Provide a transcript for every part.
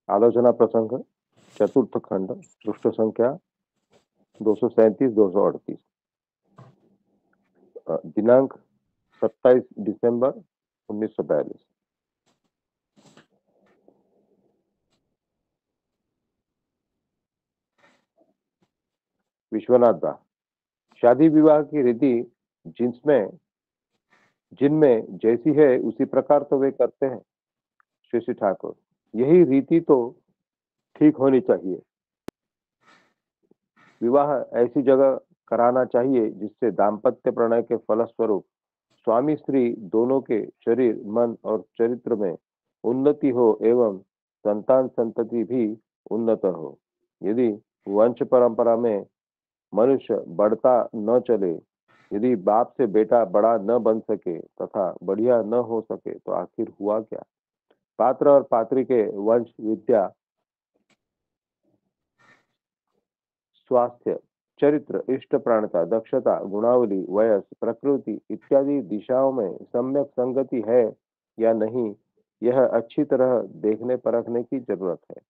आलोचना प्रसंग चतुर्थ खंड पृष्ठ संख्या 237-238। दिनांक 27 दिसंबर 1942। विश्वनाथ दा। शादी विवाह की रीति जिनमें जैसी है उसी प्रकार तो वे करते हैं। श्री श्री ठाकुर। यही रीति तो ठीक होनी चाहिए। विवाह ऐसी जगह कराना चाहिए जिससे दाम्पत्य प्रणय के फलस्वरूप स्वामी स्त्री दोनों के शरीर, मन और चरित्र में उन्नति हो एवं संतान संतति भी उन्नत हो। यदि वंश परंपरा में मनुष्य बढ़ता न चले, यदि बाप से बेटा बड़ा न बन सके तथा बढ़िया न हो सके तो आखिर हुआ क्या? पात्र और पात्री के वंश, विद्या, स्वास्थ्य, चरित्र, इष्ट प्राणता, दक्षता, गुणावली, वयस, प्रकृति इत्यादि दिशाओं में सम्यक संगति है या नहीं, यह अच्छी तरह देखने परखने की जरूरत है।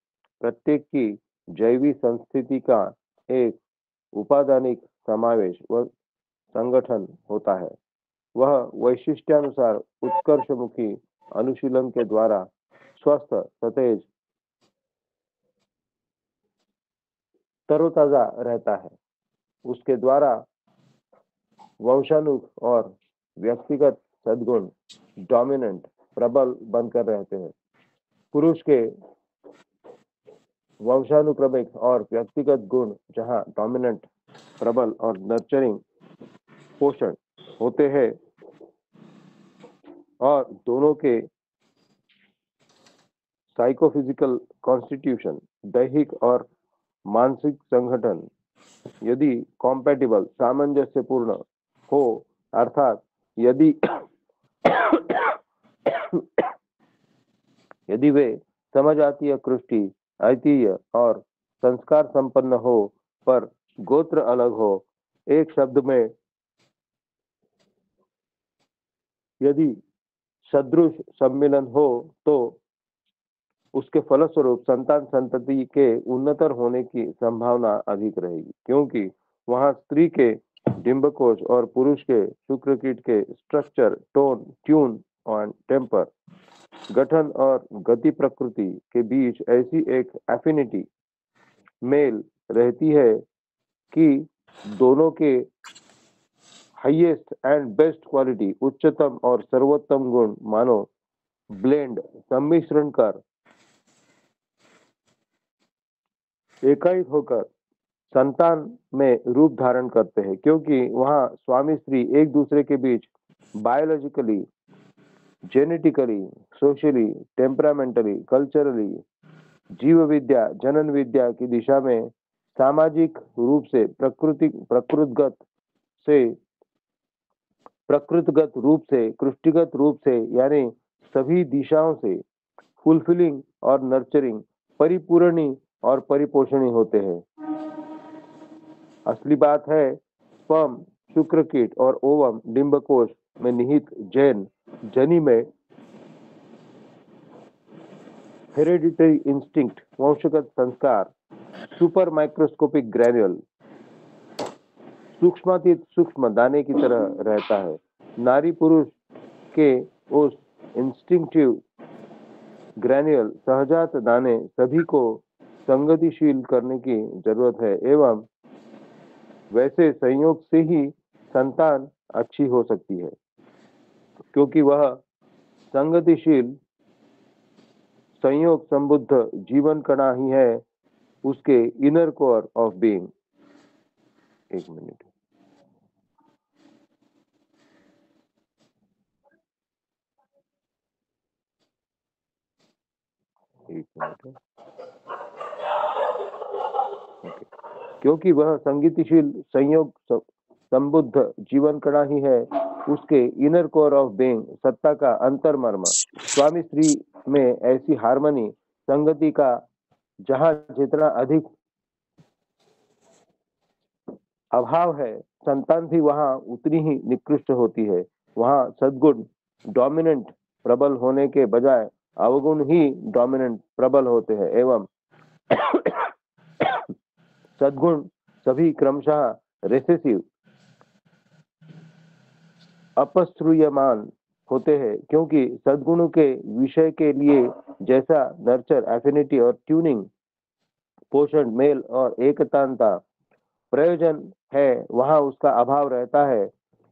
प्रत्येक की जैवी संस्थिति का एक उपादानिक समावेश व संगठन होता है। वह वैशिष्ट्यानुसार उत्कर्षमुखी अनुशीलन के द्वारा स्वस्थ, सतेज, तरोताजा रहता है। उसके द्वारा वंशानुक और व्यक्तिगत सद्गुण डोमिनेंट, प्रबल बनकर रहते हैं। पुरुष के वंशानुक्रमिक और व्यक्तिगत गुण जहां डोमिनेंट, प्रबल और नर्चरिंग, पोषण होते हैं और दोनों के साइकोफिजिकल कॉन्स्टिट्यूशन, दैहिक और मानसिक संगठन यदि कॉम्पैटिबल, सामंजस्यपूर्ण हो, अर्थात यदि यदि वे समजातीय, कृष्टि, ऐतिह्य और संस्कार संपन्न हो पर गोत्र अलग हो, एक शब्द में यदि सदृश सम्मिलन हो, तो उसके फलस्वरूप संतान संतति के उन्नतर होने की संभावना अधिक रहेगी, क्योंकि वहां स्त्री के डिंबकोश और पुरुष के शुक्रकीट के स्ट्रक्चर, टोन, ट्यून और टेम्पर, गठन और गति प्रकृति के बीच ऐसी एक एफिनिटी, मेल रहती है कि दोनों के हाईएस्ट एंड बेस्ट क्वालिटी, उच्चतम और सर्वोत्तम गुण मानो ब्लेंड, सम्मिश्रण कर एकाएक होकर संतान में रूप धारण करते हैं, क्योंकि वहां स्वामी स्त्री एक दूसरे के बीच biologically, genetically, socially, temperamentally, culturally, जीव विद्या, जनन विद्या की दिशा में सामाजिक रूप से प्रकृतिगत रूप से, कृष्टिगत रूप से, यानी सभी दिशाओं से फुलफिलिंग और नर्चरिंग, परिपूरणी और परिपोषणी होते हैं। असली बात है स्पर्म, शुक्रकीट और ओवम, डिंबकोश में निहित जनी में हेरेडिटरी इंस्टिंक्ट, वंशगत संस्कार, सुपर माइक्रोस्कोपिक ग्रैन्युल, सूक्ष्मातीत सूक्ष्म दाने की तरह रहता है। नारी पुरुष के उस इंस्टिंक्टिव ग्रैन्युल सहजात दाने सभी को संगतिशील करने की जरूरत है एवं वैसे संयोग से ही संतान अच्छी हो सकती है, क्योंकि वह संगतिशील संयोग संबुद्ध जीवन कणा ही है उसके इनर कोर ऑफ बीइंग। एक मिनट। ओके। क्योंकि वह संगतिशील संयोग संबुद्ध जीवन कणा ही है उसके इनर कोर ऑफ बीइंग, सत्ता का अंतर्मर्म। स्वामी स्त्री में ऐसी हार्मनी, संगति का जहां जितना अधिक अभाव है, संतान भी वहां उतनी ही निकृष्ट होती है। वहां सद्गुण डोमिनेंट, प्रबल होने के बजाय अवगुण ही डोमिनेंट प्रबल होते हैं एवं सद्गुण सभी क्रमशः रेसेसिव अपस्रूयमान होते हैं, क्योंकि सद्गुणों के विषय के लिए जैसा नर्चर, एफिनिटी और ट्यूनिंग, पोषण, मेल और एकतांता प्रयोजन है, वहां उसका अभाव रहता है।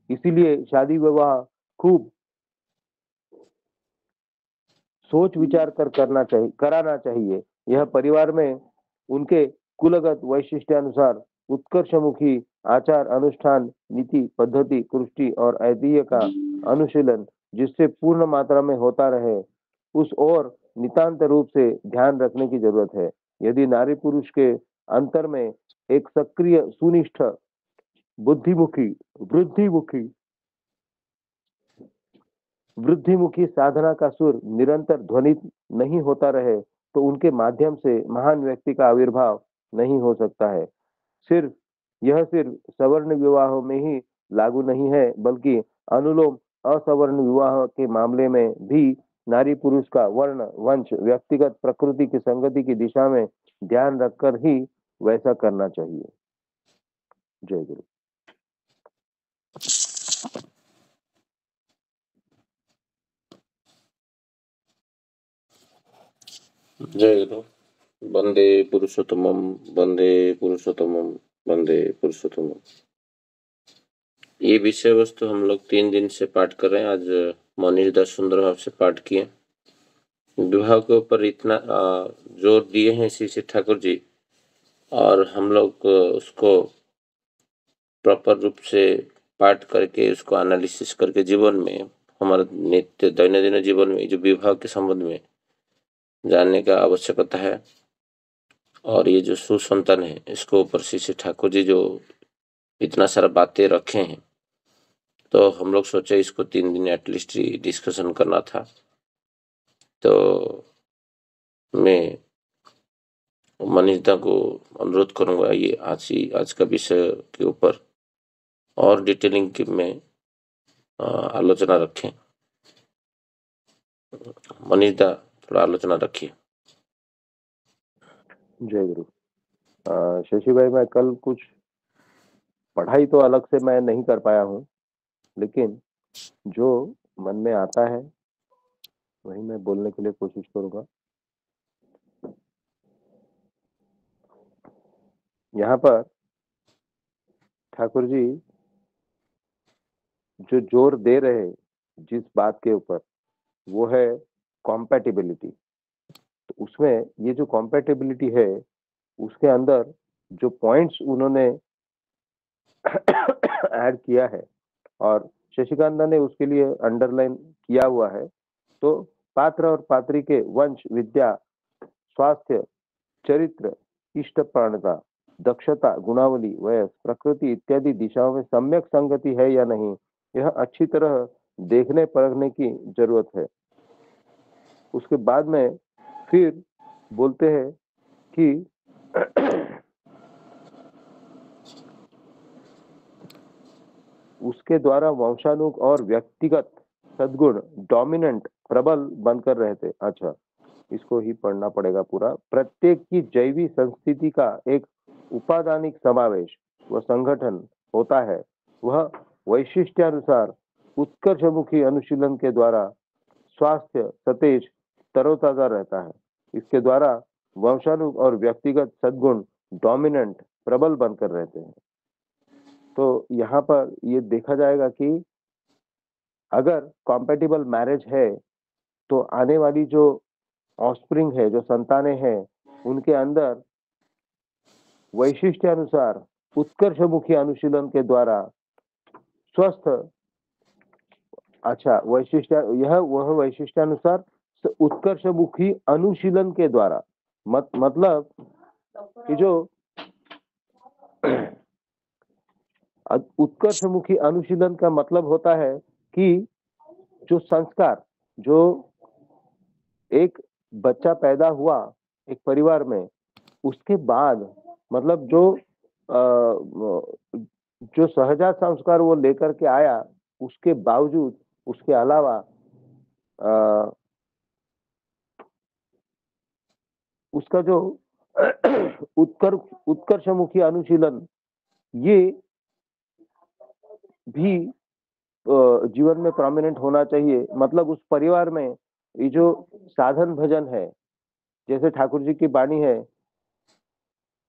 इसीलिए शादी विवाह खूब सोच विचार कर कराना चाहिए। यह परिवार में उनके कुलगत वैशिष्ट्यानुसार उत्कर्षमुखी आचार अनुष्ठान, नीति, पद्धति, कृष्टि और ऐतिह्य का अनुशीलन जिससे पूर्ण मात्रा में होता रहे, उस ओर नितांत रूप से ध्यान रखने की जरूरत है। यदि नारी पुरुष के अंतर में एक सक्रिय, सुनिष्ठ, बुद्धिमुखी, वृद्धिमुखी वृद्धिमुखी साधना का सुर निरंतर ध्वनित नहीं होता रहे, तो उनके माध्यम से महान व्यक्ति का आविर्भाव नहीं हो सकता है। सिर्फ सवर्ण विवाहों में ही लागू नहीं है, बल्कि अनुलोम असवर्ण विवाह के मामले में भी नारी पुरुष का वर्ण, वंश, व्यक्तिगत प्रकृति की संगति की दिशा में ध्यान रखकर ही वैसा करना चाहिए। जय गुरु। जय गुरु। वंदे पुरुषोत्तमम, वंदे पुरुषोत्तमम, वंदे पुरुषोत्तमम। ये विषय वस्तु हम लोग 3 दिन से पाठ कर रहे हैं। आज मनीष दास सुंदर भाव से पाठ किए। विवाह के ऊपर इतना जोर दिए हैं श्री श्री ठाकुर जी, और हम लोग उसको प्रॉपर रूप से पाठ करके उसको एनालिसिस करके जीवन में, हमारे नित्य दैनंदिन जीवन में जो विवाह के संबंध में जानने का आवश्यकता है, और ये जो सुसंतान है इसको ऊपर श्री ठाकुर जी जो इतना सारा बातें रखे हैं, तो हम लोग सोचे इसको 3 दिन एटलीस्ट डिस्कशन करना था। तो मैं मनीषदा को अनुरोध करूंगा ये आज का विषय के ऊपर और डिटेलिंग की में आलोचना रखें। मनीषदा थोड़ा आलोचना रखिए। जय गुरु। शशि भाई, मैं कल कुछ पढ़ाई तो अलग से मैं नहीं कर पाया हूँ, लेकिन जो मन में आता है वही मैं बोलने के लिए कोशिश करूंगा। यहाँ पर ठाकुर जी जो जोर दे रहे जिस बात के ऊपर, वो है कॉम्पैटिबिलिटी। तो उसमें ये जो कॉम्पैटिबिलिटी है, उसके अंदर जो पॉइंट्स उन्होंने ऐड किया है और शशिकांता ने उसके लिए अंडरलाइन किया हुआ है, तो पात्र और पात्री के वंश, विद्या, स्वास्थ्य, चरित्र, इष्टप्राणता, दक्षता, गुणावली, वयस, प्रकृति इत्यादि दिशाओं में सम्यक संगति है या नहीं, यह अच्छी तरह देखने परखने की जरूरत है। उसके बाद में फिर बोलते हैं कि उसके द्वारा वंशानुग और व्यक्तिगत सद्गुण डोमिनेंट, प्रबल बनकर रहते। अच्छा, इसको ही पढ़ना पड़ेगा पूरा। प्रत्येक की जैवी संस्कृति का एक उपादानिक समावेश व संगठन होता है। वह वैशिष्ट्यानुसार उत्कर्षमुखी अनुशीलन के द्वारा स्वास्थ्य, सतेज, तरोताजा रहता है। इसके द्वारा वंशानुग और व्यक्तिगत सद्गुण डोमिनेंट, प्रबल बनकर रहते हैं। तो यहाँ पर ये देखा जाएगा कि अगर कॉम्पेटिबल मैरिज है, तो आने वाली जो ऑफस्प्रिंग है, जो संतानें हैं, उनके अंदर वैशिष्ट्यानुसार उत्कर्षमुखी अनुशीलन के द्वारा स्वस्थ, अच्छा यह वह वैशिष्ट्यानुसार उत्कर्षमुखी अनुशीलन के द्वारा, मतलब कि जो उत्कर्षमुखी अनुशीलन का मतलब होता है कि जो संस्कार, जो एक बच्चा पैदा हुआ एक परिवार में, उसके बाद मतलब जो सहजात संस्कार वो लेकर के आया, उसके बावजूद, उसके अलावा उसका जो उत्कर्षमुखी अनुशीलन, ये भी जीवन में प्रोमिनेंट होना चाहिए। मतलब उस परिवार में ये जो साधन भजन है, जैसे ठाकुर जी की बाणी है,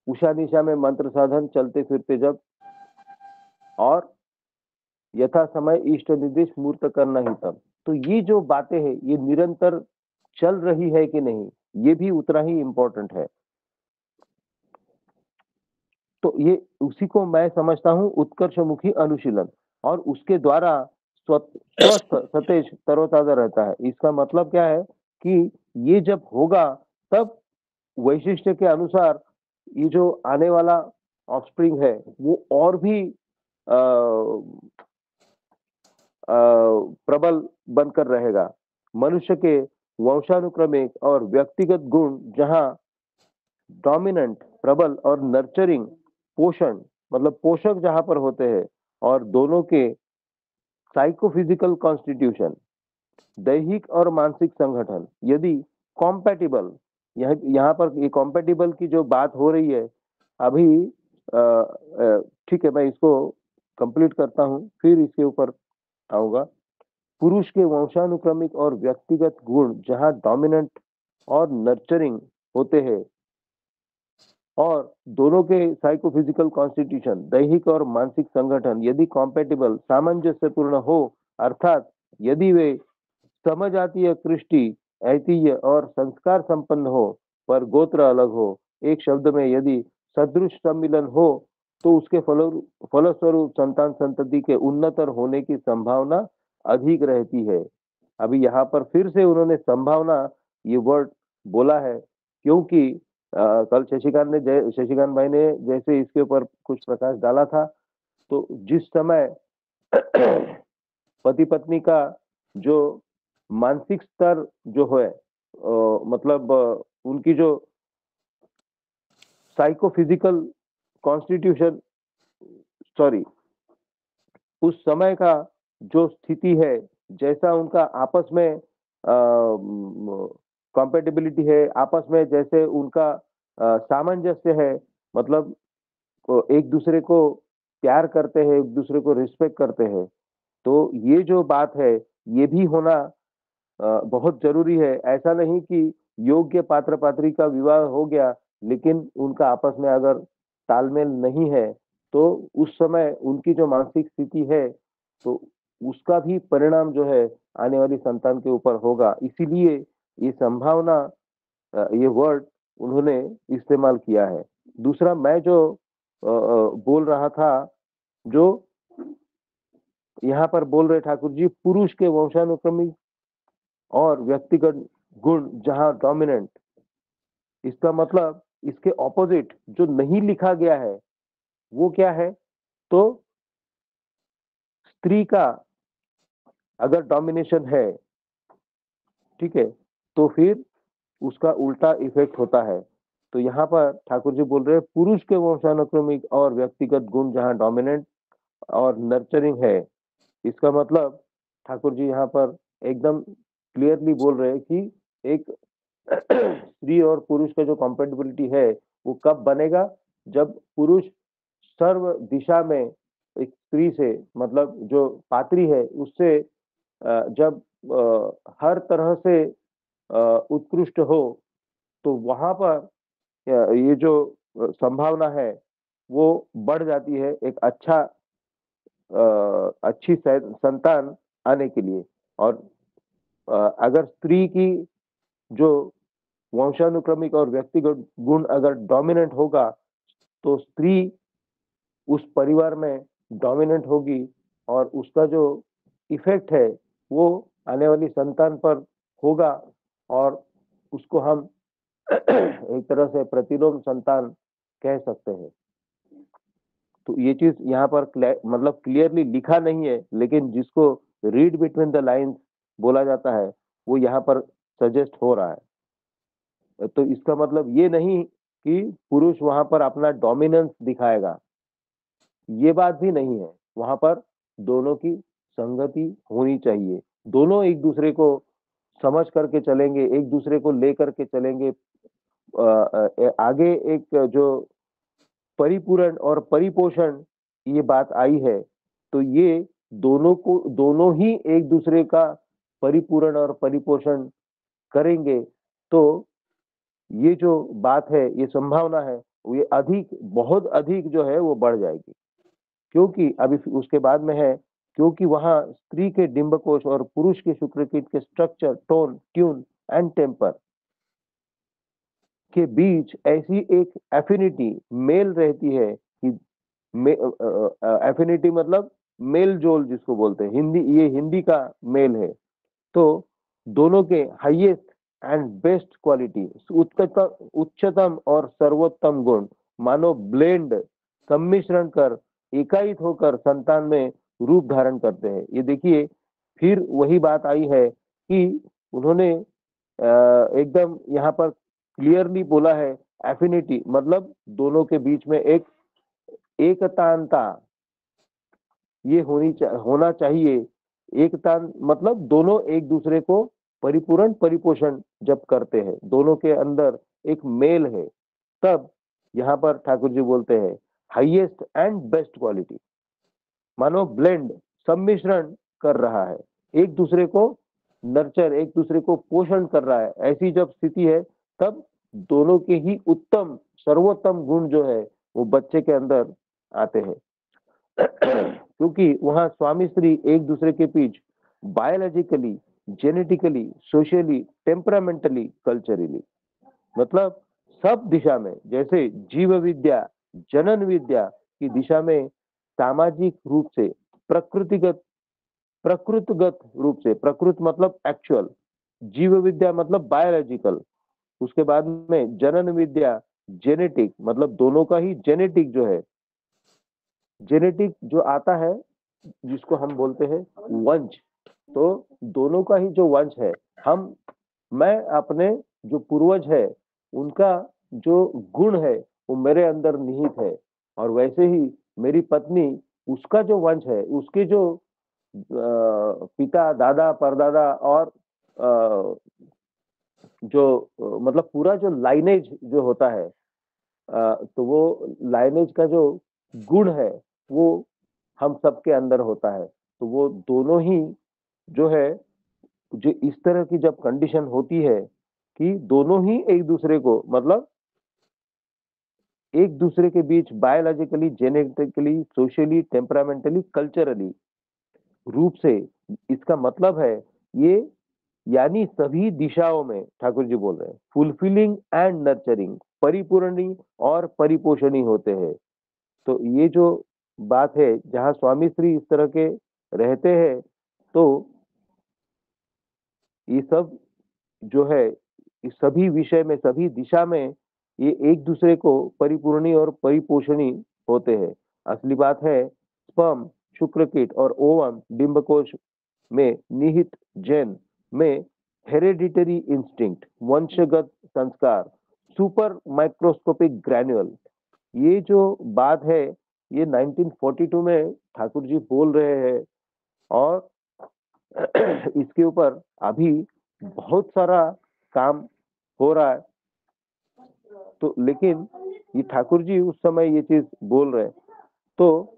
उषा निशा में मंत्र साधन चलते फिरते जब, और यथा समय इष्ट निर्देश मूर्त करना ही तब। तो ये जो बातें हैं, ये निरंतर चल रही है कि नहीं, ये भी उतना ही इम्पोर्टेंट है। तो ये उसी को मैं समझता हूँ उत्कर्षमुखी अनुशीलन, और उसके द्वारा स्वस्थ सतेज तरोताजा रहता है। इसका मतलब क्या है कि ये जब होगा, तब वैशिष्ट्य के अनुसार ये जो आने वाला ऑफस्प्रिंग है, वो और भी प्रबल बनकर रहेगा। मनुष्य के वंशानुक्रमिक और व्यक्तिगत गुण जहां डोमिनेंट प्रबल और नर्चरिंग पोषण, मतलब पोषक जहां पर होते हैं, और दोनों के साइकोफिजिकल कॉन्स्टिट्यूशन, दैहिक और मानसिक संगठन यदि कॉम्पैटिबल, यहाँ पर ये कॉम्पैटिबल की जो बात हो रही है अभी, ठीक है, मैं इसको कंप्लीट करता हूँ, फिर इसके ऊपर आऊंगा। पुरुष के वंशानुक्रमिक और व्यक्तिगत गुण जहां डोमिनेंट और नर्चरिंग होते हैं, और दोनों के साइकोफिजिकल कॉन्स्टिट्यूशन, दैहिक और मानसिक संगठन यदि कॉम्पैटिबल, सामंजस्यपूर्ण हो, अर्थात यदि वे समजातीय कृष्टि, ऐतिह्य और संस्कार संपन्न हो, पर गोत्र अलग हो, एक शब्द में यदि सदृश सम्मिलन हो, तो उसके फलस्वरूप संतान संतति के उन्नतर होने की संभावना अधिक रहती है। अभी यहाँ पर फिर से उन्होंने संभावना ये वर्ड बोला है, क्योंकि कल शशिकांत भाई ने जैसे इसके ऊपर कुछ प्रकाश डाला था, तो जिस समय पति पत्नी का जो मानसिक स्तर जो है, मतलब उनकी जो साइकोफिजिकल कॉन्स्टिट्यूशन, सॉरी, उस समय का जो स्थिति है, जैसा उनका आपस में कॉम्पेटिबिलिटी है, आपस में जैसे उनका सामंजस्य है, मतलब एक दूसरे को प्यार करते हैं, एक दूसरे को रिस्पेक्ट करते हैं, तो ये जो बात है, ये भी होना बहुत जरूरी है। ऐसा नहीं कि योग्य पात्र पात्री का विवाह हो गया, लेकिन उनका आपस में अगर तालमेल नहीं है, तो उस समय उनकी जो मानसिक स्थिति है, तो उसका भी परिणाम जो है आने वाली संतान के ऊपर होगा। इसीलिए ये संभावना, ये वर्ड उन्होंने इस्तेमाल किया है। दूसरा, मैं जो बोल रहा था, जो यहाँ पर बोल रहे ठाकुर जी, पुरुष के वंशानुक्रमिक और व्यक्तिगत गुण जहां डोमिनेंट, इसका मतलब इसके ऑपोजिट जो नहीं लिखा गया है, वो क्या है? तो स्त्री का अगर डोमिनेशन है, ठीक है, तो फिर उसका उल्टा इफेक्ट होता है। तो यहाँ पर ठाकुर जी बोल रहे हैं, पुरुष के वंशानुक्रमिक और व्यक्तिगत गुण जहां डोमिनेंट और नर्चरिंग है, इसका मतलब ठाकुर जी यहाँ पर एकदम क्लियरली बोल रहे हैं कि एक स्त्री और पुरुष का जो कंपेटिबिलिटी है, वो कब बनेगा? जब पुरुष सर्व दिशा में एक स्त्री से, मतलब जो पात्री है, उससे जब हर तरह से उत्कृष्ट हो, तो वहां पर ये जो संभावना है, वो बढ़ जाती है एक अच्छी संतान आने के लिए। और अगर स्त्री की जो वंशानुक्रमिक और व्यक्तिगत गुण अगर डोमिनेंट होगा, तो स्त्री उस परिवार में डोमिनेंट होगी, और उसका जो इफेक्ट है, वो आने वाली संतान पर होगा, और उसको हम एक तरह से प्रतिलोम संतान कह सकते हैं। तो ये चीज यहाँ पर मतलब क्लियरली लिखा नहीं है, लेकिन जिसको रीड बिटवीन द लाइंस बोला जाता है, वो यहाँ पर सजेस्ट हो रहा है। तो इसका मतलब ये नहीं कि पुरुष वहां पर अपना डोमिनेंस दिखाएगा, ये बात भी नहीं है। वहां पर दोनों की संगति होनी चाहिए, दोनों एक दूसरे को समझ करके चलेंगे, एक दूसरे को लेकर के चलेंगे, आगे एक जो परिपूरण और परिपोषण ये बात आई है, तो ये दोनों ही एक दूसरे का परिपूरण और परिपोषण करेंगे, तो ये जो बात है, ये संभावना है, ये अधिक, बहुत अधिक जो है वो बढ़ जाएगी। क्योंकि अभी उसके बाद में है, क्योंकि वहां स्त्री के डिंबकोश और पुरुष के शुक्रकीट के structure, tone, tune and temper के बीच ऐसी एक एफिनिटी, मेल रहती है कि एफिनिटी मतलब मेल जोल जिसको बोलते हैं, ये हिंदी का मेल है। तो दोनों के हाईएस्ट एंड बेस्ट क्वालिटी, उच्चतम और सर्वोत्तम गुण मानो ब्लेंड, सम्मिश्रण कर, एकायित होकर संतान में रूप धारण करते हैं। ये देखिए, फिर वही बात आई है कि उन्होंने एकदम यहाँ पर क्लियरली बोला है, एफिनिटी मतलब दोनों के बीच में एक एकतानता ये होना चाहिए। एकता मतलब दोनों एक दूसरे को परिपूर्ण परिपोषण जब करते हैं, दोनों के अंदर एक मेल है, तब यहाँ पर ठाकुर जी बोलते हैं हाईएस्ट एंड बेस्ट क्वालिटी, मानो ब्लेंड, सम्मिश्रण कर रहा है, एक दूसरे को नर्चर, एक दूसरे को पोषण कर रहा है। ऐसी जब स्थिति है, तब दोनों के ही उत्तम सर्वोत्तम गुण जो है वो बच्चे के अंदर आते हैं। क्योंकि वहां स्वामी स्त्री एक दूसरे के बीच biologically, genetically, socially, temperamentally, culturally, मतलब सब दिशा में, जैसे जीव विद्या, जनन विद्या की दिशा में सामाजिक रूप से, प्रकृतिगत प्रकृतगत रूप से, प्रकृत मतलब एक्चुअल, जीव विद्या मतलब बायोलॉजिकल, उसके बाद में जनन विद्या जेनेटिक, मतलब दोनों का ही जेनेटिक जो है, जेनेटिक जो आता है जिसको हम बोलते हैं वंश, तो दोनों का ही जो वंश है, मैं अपने जो पूर्वज है उनका जो गुण है वो मेरे अंदर निहित है, और वैसे ही मेरी पत्नी, उसका जो वंश है, उसके जो पिता, दादा, परदादा और मतलब पूरा जो लाइनेज जो होता है, तो वो लाइनेज का जो गुण है वो हम सबके अंदर होता है। तो वो दोनों ही जो है, जो इस तरह की जब कंडीशन होती है कि दोनों ही एक दूसरे को, मतलब एक दूसरे के बीच biologically, genetically, socially, temperamentally, culturally रूप से, इसका मतलब है ये, यानी सभी दिशाओं में ठाकुर जी बोल रहे हैं फुलफिलिंग एंड नर्चरिंग, परिपूर्णी और परिपोषणी होते हैं। तो ये जो बात है, जहाँ स्वामी श्री इस तरह के रहते हैं, तो ये सब जो है, इस सभी विषय में, सभी दिशा में ये एक दूसरे को परिपूर्णी और परिपोषणी होते हैं। असली बात है, स्पर्म, शुक्रकीट और ओवम, डिंबकोश में निहित जेन में हेरेडिटरी इंस्टिंक्ट, वंशगत संस्कार, सुपर माइक्रोस्कोपिक ग्रैन्युअल, ये जो बात है, ये 1942 में ठाकुर जी बोल रहे हैं, और इसके ऊपर अभी बहुत सारा काम हो रहा है। तो लेकिन ये ठाकुर जी उस समय ये चीज बोल रहे हैं, तो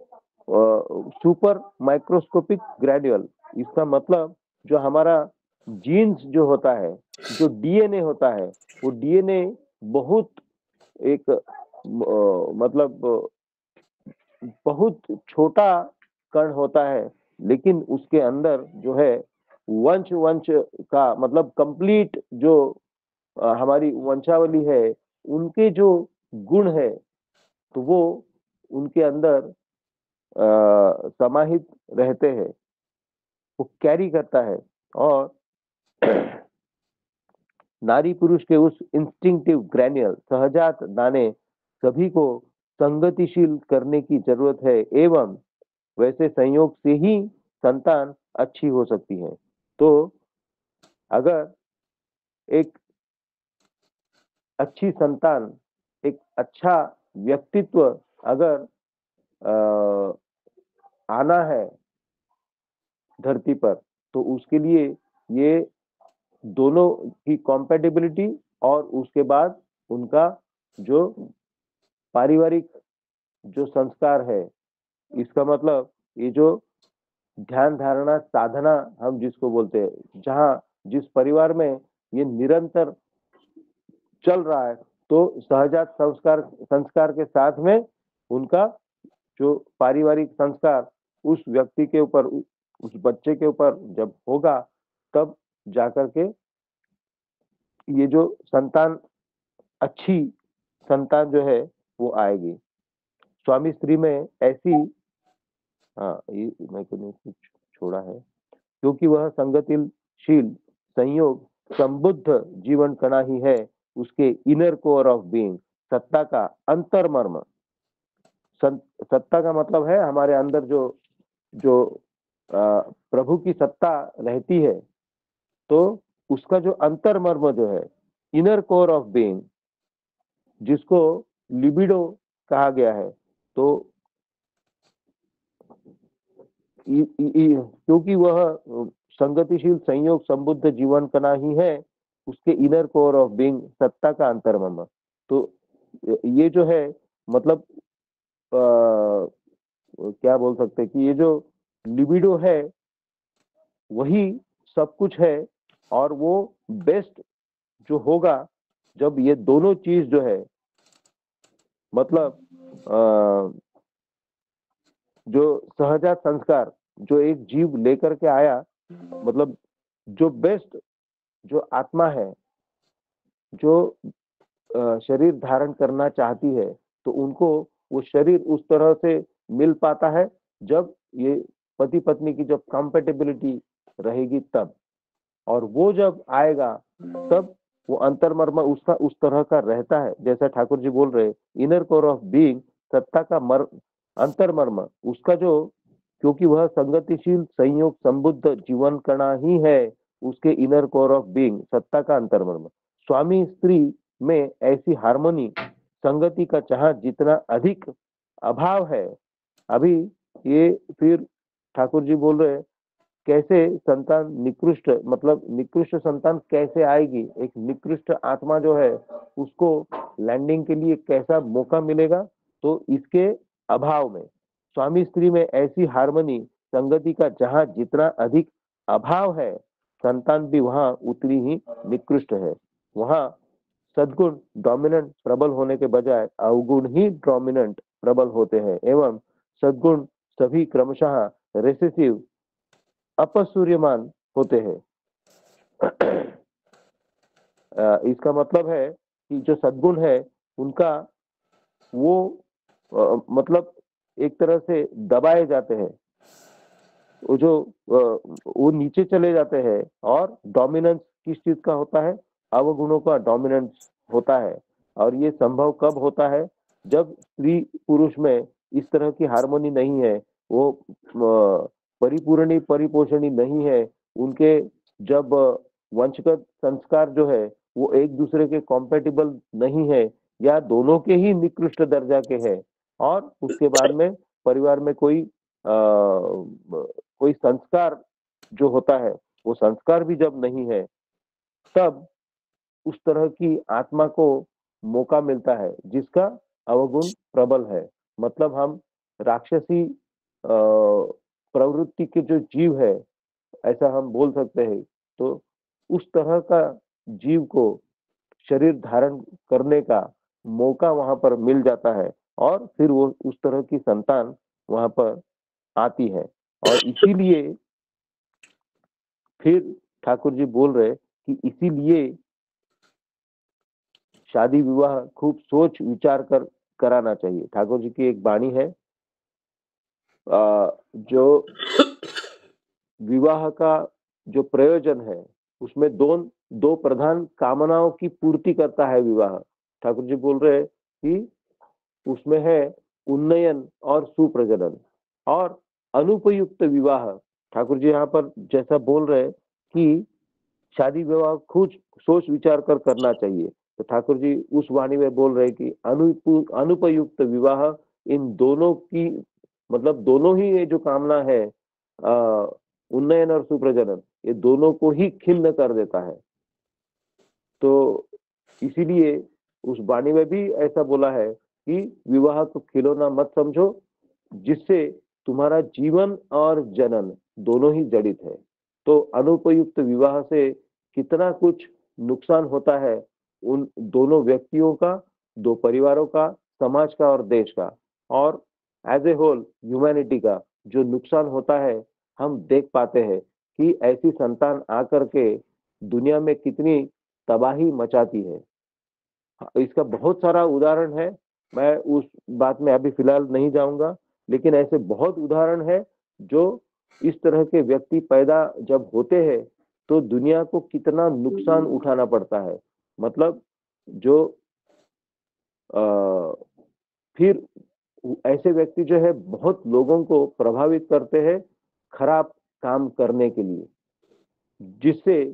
सुपर माइक्रोस्कोपिक ग्रेड्यूल, इसका मतलब जो हमारा जीन्स जो होता है, जो डीएनए होता है, वो डीएनए बहुत एक मतलब बहुत छोटा कण होता है, लेकिन उसके अंदर जो है वंश वंश का मतलब कंप्लीट जो हमारी वंशावली है, उनके जो गुण है, तो वो उनके अंदर समाहित रहते हैं, वो कैरी करता है। और नारी पुरुष के उस इंस्टिंक्टिव ग्रैन्युअल, सहजात दाने सभी को संगतिशील करने की जरूरत है, एवं वैसे संयोग से ही संतान अच्छी हो सकती है। तो अगर एक अच्छी संतान, एक अच्छा व्यक्तित्व अगर आना है धरती पर, तो उसके लिए ये दोनों की कॉम्पेटिबिलिटी और उसके बाद उनका जो पारिवारिक जो संस्कार है, इसका मतलब ये जो ध्यान धारणा साधना हम जिसको बोलते हैं, जहाँ जिस परिवार में ये निरंतर चल रहा है, तो सहजात संस्कार संस्कार के साथ में उनका जो पारिवारिक संस्कार उस व्यक्ति के ऊपर, उस बच्चे के ऊपर जब होगा, तब जाकर के ये जो संतान, अच्छी संतान जो है वो आएगी। स्वामी स्त्री में ऐसी, हाँ ये मैं को नहीं कुछ छोड़ा है, क्योंकि वह संगतिशील संयोग संबुद्ध जीवन कणा ही है, उसके इनर कोर ऑफ बीइंग, सत्ता का अंतर्मर्म। सत्ता का मतलब है हमारे अंदर जो जो प्रभु की सत्ता रहती है, तो उसका जो अंतर्मर्म जो है, इनर कोर ऑफ बीइंग, जिसको लिबिडो कहा गया है, तो क्योंकि वह संगतिशील संयोग संबुद्ध जीवन कणा ही है, उसके इनर कोर ऑफ बीइंग, सत्ता का अंतर्मर्म। तो ये जो है मतलब क्या बोल सकते हैं कि ये जो लिबिडो है वही सब कुछ है, और वो बेस्ट जो होगा जब ये दोनों चीज जो है, मतलब जो सहजात संस्कार जो एक जीव लेकर के आया, मतलब जो बेस्ट जो आत्मा है, जो शरीर धारण करना चाहती है, तो उनको वो शरीर उस तरह से मिल पाता है जब ये पति पत्नी की जब कंपेटेबिलिटी रहेगी तब, और वो जब आएगा तब वो अंतर्मर्म उसका उस तरह का रहता है, जैसा ठाकुर जी बोल रहे, इनर कोर ऑफ बीइंग, सत्ता का अंतर्मर्म उसका जो, क्योंकि वह संगतिशील संयोग संबुद्ध जीवन कणा ही है, उसके इनर कोर ऑफ बीइंग, सत्ता का अंतर्मर्म। स्वामी स्त्री में ऐसी हार्मोनी, संगति का जहां जितना अधिक अभाव है, अभी ये फिर ठाकुर जी बोल रहे कैसे संतान निकृष्ट, मतलब निकृष्ट संतान कैसे आएगी, एक निकृष्ट आत्मा जो है उसको लैंडिंग के लिए कैसा मौका मिलेगा, तो इसके अभाव में स्वामी स्त्री में ऐसी हार्मनी, संगति का जहां जितना अधिक अभाव है, संतान भी वहां उतनी ही निकृष्ट है। वहां सद्गुण डोमिनेंट प्रबल होने के बजाय अवगुण ही डोमिनेंट प्रबल होते हैं, एवं सद्गुण सभी क्रमशः रेसेसिव अपसूर्यमान होते हैं। इसका मतलब है कि जो सद्गुण है उनका वो मतलब एक तरह से दबाए जाते हैं, वो जो वो नीचे चले जाते हैं, और डोमिनेंस किस चीज का होता है, अवगुणों का डोमिनेंस होता है। और ये संभव कब होता है, जब स्त्री पुरुष में इस तरह की हार्मोनी नहीं है, वो परिपूर्णी परिपोषणी नहीं है, उनके जब वंशगत संस्कार जो है वो एक दूसरे के कॉम्पेटिबल नहीं है, या दोनों के ही निकृष्ट दर्जा के हैं, और उसके बाद में परिवार में कोई संस्कार जो होता है, वो संस्कार भी जब नहीं है, तब उस तरह की आत्मा को मौका मिलता है जिसका अवगुण प्रबल है। मतलब हम राक्षसी प्रवृत्ति के जो जीव है, ऐसा हम बोल सकते हैं, तो उस तरह का जीव को शरीर धारण करने का मौका वहां पर मिल जाता है, और फिर वो उस तरह की संतान वहां पर आती है। और इसीलिए फिर ठाकुर जी बोल रहे कि इसीलिए शादी विवाह खूब सोच विचार कर कराना चाहिए। ठाकुर जी की एक वाणी है, जो विवाह का जो प्रयोजन है उसमें दो प्रधान कामनाओं की पूर्ति करता है विवाह। ठाकुर जी बोल रहे हैं कि उसमें है उन्नयन और सुप्रजनन और अनुपयुक्त विवाह। ठाकुर जी यहाँ पर जैसा बोल रहे कि शादी विवाह खूब सोच विचार कर करना चाहिए, तो ठाकुर जी उस वाणी में बोल रहे कि अनुपयुक्त विवाह इन दोनों की, मतलब दोनों ही ये जो कामना है, उन्नयन और सुप्रजनन, ये दोनों को ही खिन्न कर देता है। तो इसीलिए उस वाणी में भी ऐसा बोला है कि विवाह को खिलौना मत समझो, जिससे तुम्हारा जीवन और जनन दोनों ही जड़ित है। तो अनुपयुक्त विवाह से कितना कुछ नुकसान होता है उन दोनों व्यक्तियों का, दो परिवारों का, समाज का और देश का, और एज ए होल ह्यूमैनिटी का जो नुकसान होता है, हम देख पाते हैं कि ऐसी संतान आकर के दुनिया में कितनी तबाही मचाती है। इसका बहुत सारा उदाहरण है, मैं उस बात में अभी फिलहाल नहीं जाऊंगा, लेकिन ऐसे बहुत उदाहरण है जो इस तरह के व्यक्ति पैदा जब होते हैं तो दुनिया को कितना नुकसान उठाना पड़ता है। मतलब जो अ, फिर ऐसे व्यक्ति जो है बहुत लोगों को प्रभावित करते हैं खराब काम करने के लिए, जिससे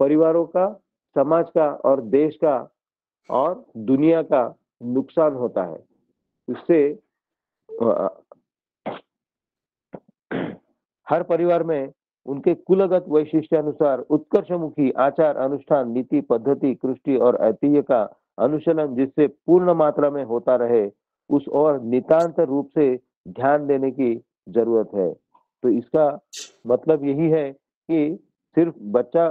परिवारों का, समाज का और देश का और दुनिया का नुकसान होता है। इससे अ, हर परिवार में उनके कुलगत वैशिष्ट्यानुसार उत्कर्षमुखी आचार अनुष्ठान नीति पद्धति कृष्टि और ऐतिह्य का अनुशीलन जिससे पूर्ण मात्रा में होता रहे, उस और नितांत रूप से ध्यान देने की जरूरत है। तो इसका मतलब यही है कि सिर्फ बच्चा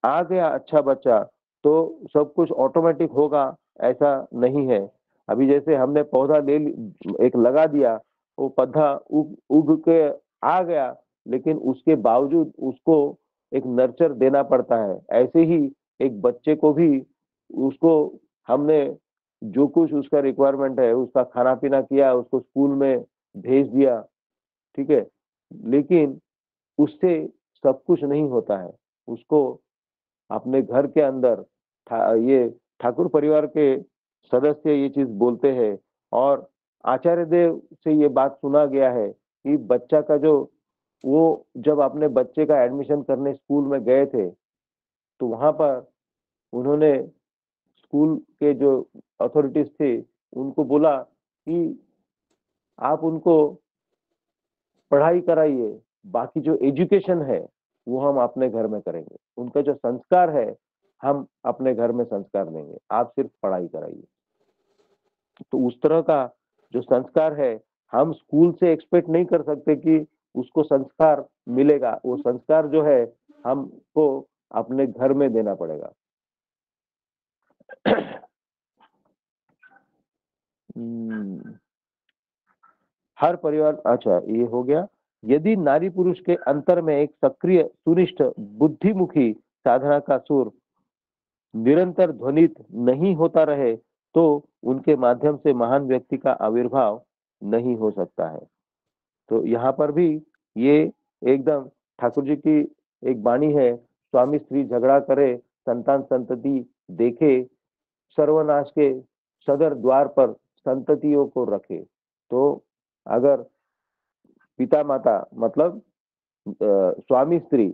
आ गया अच्छा बच्चा तो सब कुछ ऑटोमेटिक होगा, ऐसा नहीं है। अभी जैसे हमने पौधा एक लगा दिया, वो पौधा उग उग के आ गया, लेकिन उसके बावजूद उसको एक नर्चर देना पड़ता है। ऐसे ही एक बच्चे को भी उसको हमने जो कुछ उसका रिक्वायरमेंट है उसका खाना पीना किया, उसको स्कूल में भेज दिया, ठीक है, लेकिन उससे सब कुछ नहीं होता है। उसको अपने घर के अंदर ये ठाकुर परिवार के सदस्य ये चीज बोलते हैं, और आचार्य देव से ये बात सुना गया है कि बच्चा का जो वो जब अपने बच्चे का एडमिशन करने स्कूल में गए थे तो वहां पर उन्होंने स्कूल के जो अथॉरिटीज थे उनको बोला कि आप उनको पढ़ाई कराइए, बाकी जो एजुकेशन है वो हम अपने घर में करेंगे, उनका जो संस्कार है हम अपने घर में संस्कार देंगे, आप सिर्फ पढ़ाई कराइए। तो उस तरह का जो संस्कार है हम स्कूल से एक्सपेक्ट नहीं कर सकते कि उसको संस्कार मिलेगा। वो संस्कार जो है हमको अपने घर में देना पड़ेगा। हर परिवार, अच्छा ये हो गया। यदि नारी पुरुष के अंतर में एक सक्रिय सुनिष्ठ बुद्धिमुखी साधना का सुर निरंतर ध्वनित नहीं होता रहे तो उनके माध्यम से महान व्यक्ति का आविर्भाव नहीं हो सकता है। तो यहाँ पर भी ये एकदम ठाकुर जी की एक वाणी है, स्वामी स्त्री झगड़ा करे संतान संतति देखे, सर्वनाश के सदर द्वार पर संततियों को रखे। तो अगर पिता माता मतलब स्वामी स्त्री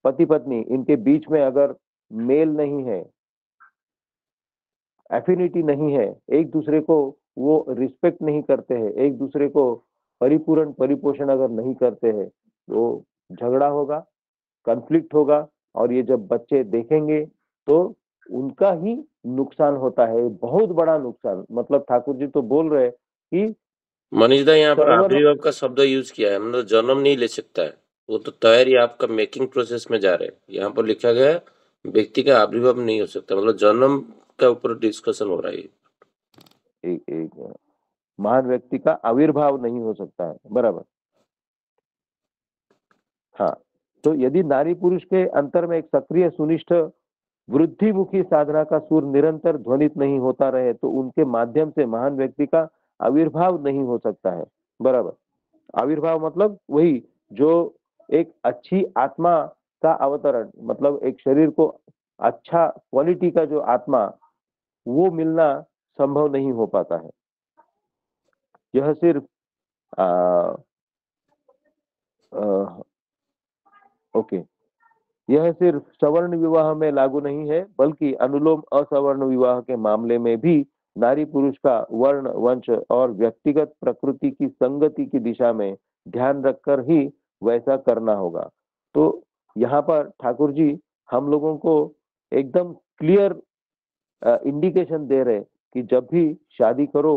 पति पत्नी इनके बीच में अगर मेल नहीं है, एफिनिटी नहीं है, एक दूसरे को वो रिस्पेक्ट नहीं करते हैं, एक दूसरे को परिपूर्ण परिपोषण अगर नहीं करते हैं तो झगड़ा होगा, कॉन्फ्लिक्ट होगा, और ये जब बच्चे देखेंगे तो उनका ही नुकसान होता है, बहुत बड़ा नुकसान। मतलब ठाकुर जी तो बोल रहे कि मनीष दा यहाँ पर सर्वलो आविर्भाव का शब्द यूज किया है, मतलब जन्म नहीं ले सकता है, वो तो तैयारी आपका मेकिंग प्रोसेस में जा रहे हैं। यहाँ पर लिखा गया है व्यक्ति का आविर्भाव नहीं हो सकता, मतलब जन्म का ऊपर डिस्कशन हो रहा है। एक महान व्यक्ति का आविर्भाव नहीं हो सकता है, बराबर। हाँ, तो यदि नारी पुरुष के अंतर में एक सक्रिय सुनिष्ठ वृद्धिमुखी साधना का सुर निरंतर ध्वनित नहीं होता रहे तो उनके माध्यम से महान व्यक्ति का आविर्भाव नहीं हो सकता है, बराबर। आविर्भाव मतलब वही जो एक अच्छी आत्मा का अवतरण, मतलब एक शरीर को अच्छा क्वालिटी का जो आत्मा, वो मिलना संभव नहीं हो पाता है। यह सिर्फ आ, आ, ओके, यह सिर्फ सवर्ण विवाह में लागू नहीं है बल्कि अनुलोम असवर्ण विवाह के मामले में भी नारी पुरुष का वर्ण वंश और व्यक्तिगत प्रकृति की संगति की दिशा में ध्यान रखकर ही वैसा करना होगा। तो यहाँ पर ठाकुर जी हम लोगों को एकदम क्लियर इंडिकेशन दे रहे कि जब भी शादी करो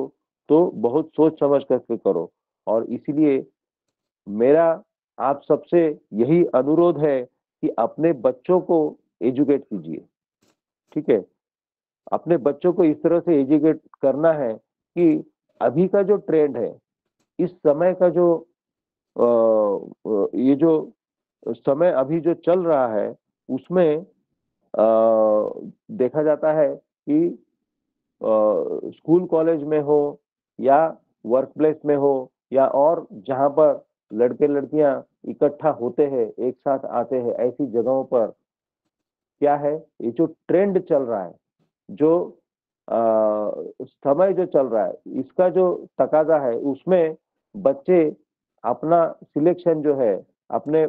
तो बहुत सोच समझ करके करो। और इसीलिए मेरा आप सबसे यही अनुरोध है कि अपने बच्चों को एजुकेट कीजिए, ठीक है। अपने बच्चों को इस तरह से एजुकेट करना है कि अभी का जो ट्रेंड है, इस समय का जो ये जो समय अभी जो चल रहा है, उसमें देखा जाता है कि स्कूल कॉलेज में हो या वर्क प्लेस में हो या और जहां पर लड़के लड़कियां इकट्ठा होते हैं, एक साथ आते हैं, ऐसी जगहों पर क्या है, ये जो ट्रेंड चल रहा है, जो समय जो चल रहा है, इसका जो तकाजा है, उसमें बच्चे अपना सिलेक्शन जो है, अपने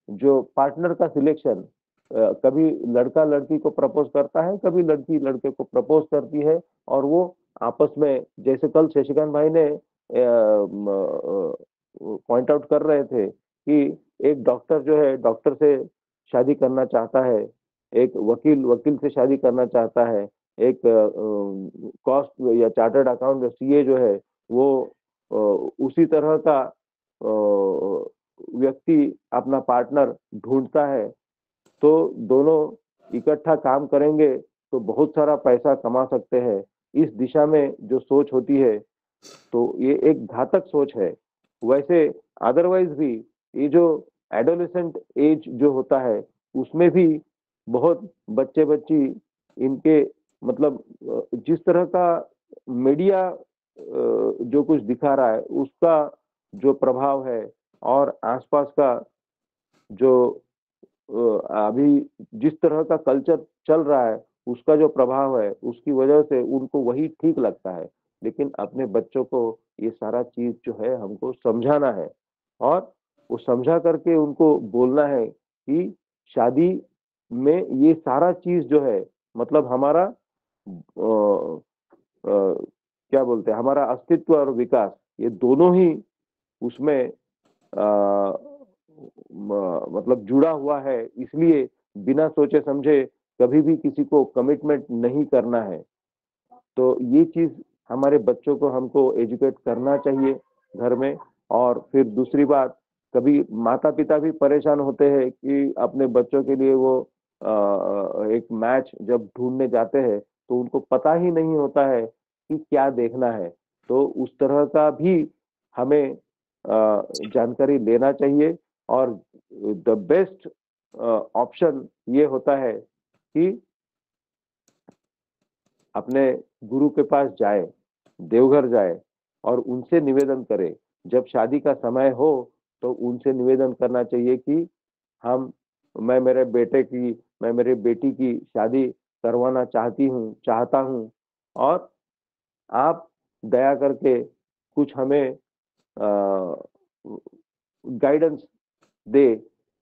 जो पार्टनर का सिलेक्शन, कभी लड़का लड़की को प्रपोज करता है, कभी लड़की लड़के को प्रपोज करती है, और वो आपस में, जैसे कल शशिकांत भाई ने पॉइंट आउट कर रहे थे कि एक डॉक्टर जो है डॉक्टर से शादी करना चाहता है, एक वकील वकील से शादी करना चाहता है, एक कॉस्ट या चार्टर्ड अकाउंट या सीए जो है वो उसी तरह का व्यक्ति अपना पार्टनर ढूंढता है। तो दोनों इकट्ठा काम करेंगे तो बहुत सारा पैसा कमा सकते हैं। इस दिशा में जो सोच होती है, तो ये एक घातक सोच है। वैसे अदरवाइज भी ये जो एडोलेसेंट एज जो होता है, उसमें भी बहुत बच्चे बच्ची इनके मतलब जिस तरह का मीडिया जो कुछ दिखा रहा है, उसका जो प्रभाव है, और आसपास का जो अभी जिस तरह का कल्चर चल रहा है, उसका जो प्रभाव है, उसकी वजह से उनको वही ठीक लगता है। लेकिन अपने बच्चों को ये सारा चीज जो है हमको समझाना है, और वो समझा करके उनको बोलना है कि शादी में ये सारा चीज जो है, मतलब हमारा क्या बोलते हैं, हमारा अस्तित्व और विकास, ये दोनों ही उसमें मतलब जुड़ा हुआ है। इसलिए बिना सोचे समझे कभी भी किसी को कमिटमेंट नहीं करना है। तो ये चीज हमारे बच्चों को हमको एजुकेट करना चाहिए घर में। और फिर दूसरी बात, कभी माता पिता भी परेशान होते हैं कि अपने बच्चों के लिए वो एक मैच जब ढूंढने जाते हैं, तो उनको पता ही नहीं होता है कि क्या देखना है। तो उस तरह का भी हमें जानकारी लेना चाहिए। और द बेस्ट ऑप्शन ये होता है कि अपने गुरु के पास जाए, देवघर जाए, और उनसे निवेदन करे। जब शादी का समय हो तो उनसे निवेदन करना चाहिए कि हम मैं मेरे बेटे की, मैं मेरी बेटी की शादी करवाना चाहता हूँ, और आप दया करके कुछ हमें गाइडेंस दे।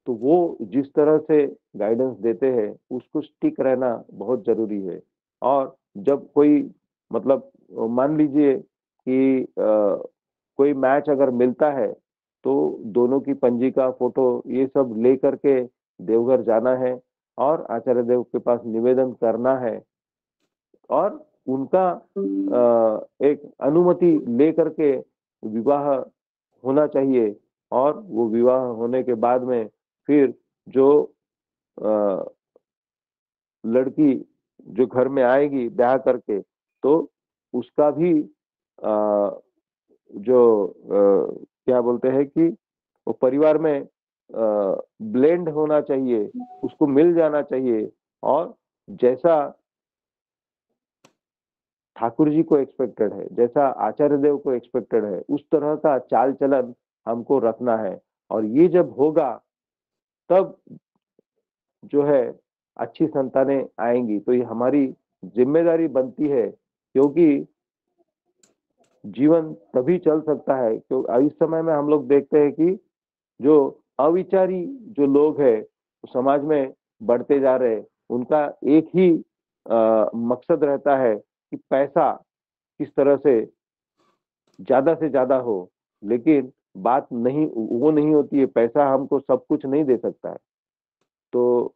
तो वो जिस तरह से गाइडेंस देते हैं, उसको स्टिक रहना बहुत जरूरी है। और जब कोई मतलब मान लीजिए कि कोई मैच अगर मिलता है, तो दोनों की पंजिका, फोटो, ये सब ले करके देवघर जाना है, और आचार्य देव के पास निवेदन करना है, और उनका एक अनुमति ले करके विवाह होना चाहिए। और वो विवाह होने के बाद में फिर जो अ, लड़की जो घर में आएगी ब्याह करके, तो उसका भी जो क्या बोलते हैं कि वो परिवार में ब्लेंड होना चाहिए, उसको मिल जाना चाहिए। और जैसा ठाकुर जी को एक्सपेक्टेड है, जैसा आचार्य देव को एक्सपेक्टेड है, उस तरह का चाल चलन हमको रखना है। और ये जब होगा, तब जो है अच्छी संतानें आएंगी। तो ये हमारी जिम्मेदारी बनती है, क्योंकि जीवन तभी चल सकता है। क्यों इस समय में हम लोग देखते हैं कि जो अविचारी जो लोग हैं, समाज में बढ़ते जा रहे हैं। उनका एक ही मकसद रहता है कि पैसा किस तरह से ज्यादा हो। लेकिन बात नहीं वो नहीं होती है, पैसा हमको सब कुछ नहीं दे सकता है। तो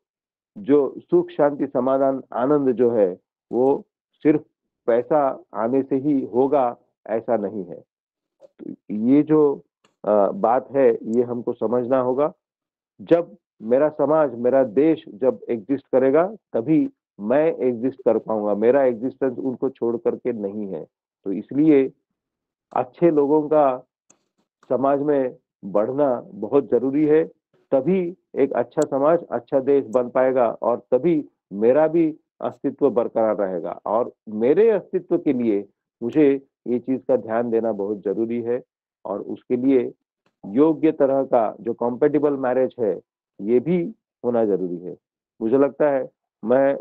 जो सुख शांति समाधान आनंद जो है वो सिर्फ पैसा आने से ही होगा ऐसा नहीं है। तो ये जो बात है ये हमको समझना होगा। जब मेरा समाज मेरा देश जब एग्जिस्ट करेगा तभी मैं एग्जिस्ट कर पाऊंगा, मेरा एग्जिस्टेंस उनको छोड़ करके नहीं है। तो इसलिए अच्छे लोगों का समाज में बढ़ना बहुत जरूरी है, तभी एक अच्छा समाज अच्छा देश बन पाएगा और तभी मेरा भी अस्तित्व बरकरार रहेगा। और मेरे अस्तित्व के लिए मुझे ये चीज का ध्यान देना बहुत जरूरी है और उसके लिए योग्य तरह का जो कॉम्पेटिबल मैरिज है ये भी होना जरूरी है। मुझे लगता है मैं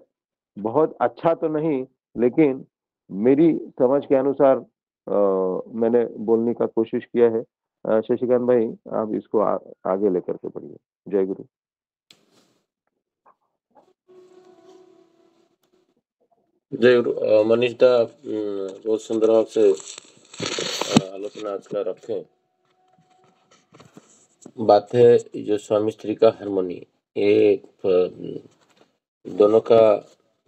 बहुत अच्छा तो नहीं, लेकिन मेरी समझ के अनुसार मैंने बोलने का कोशिश किया है। शशिकांत भाई आप इसको आगे लेकर के बढ़िए। जय गुरु। जय गुरु। मनीष दा बहुत सुंदर भाव से आलोचना आज का रखे। बात है जो स्वामी स्त्री का हारमोनी, ये दोनों का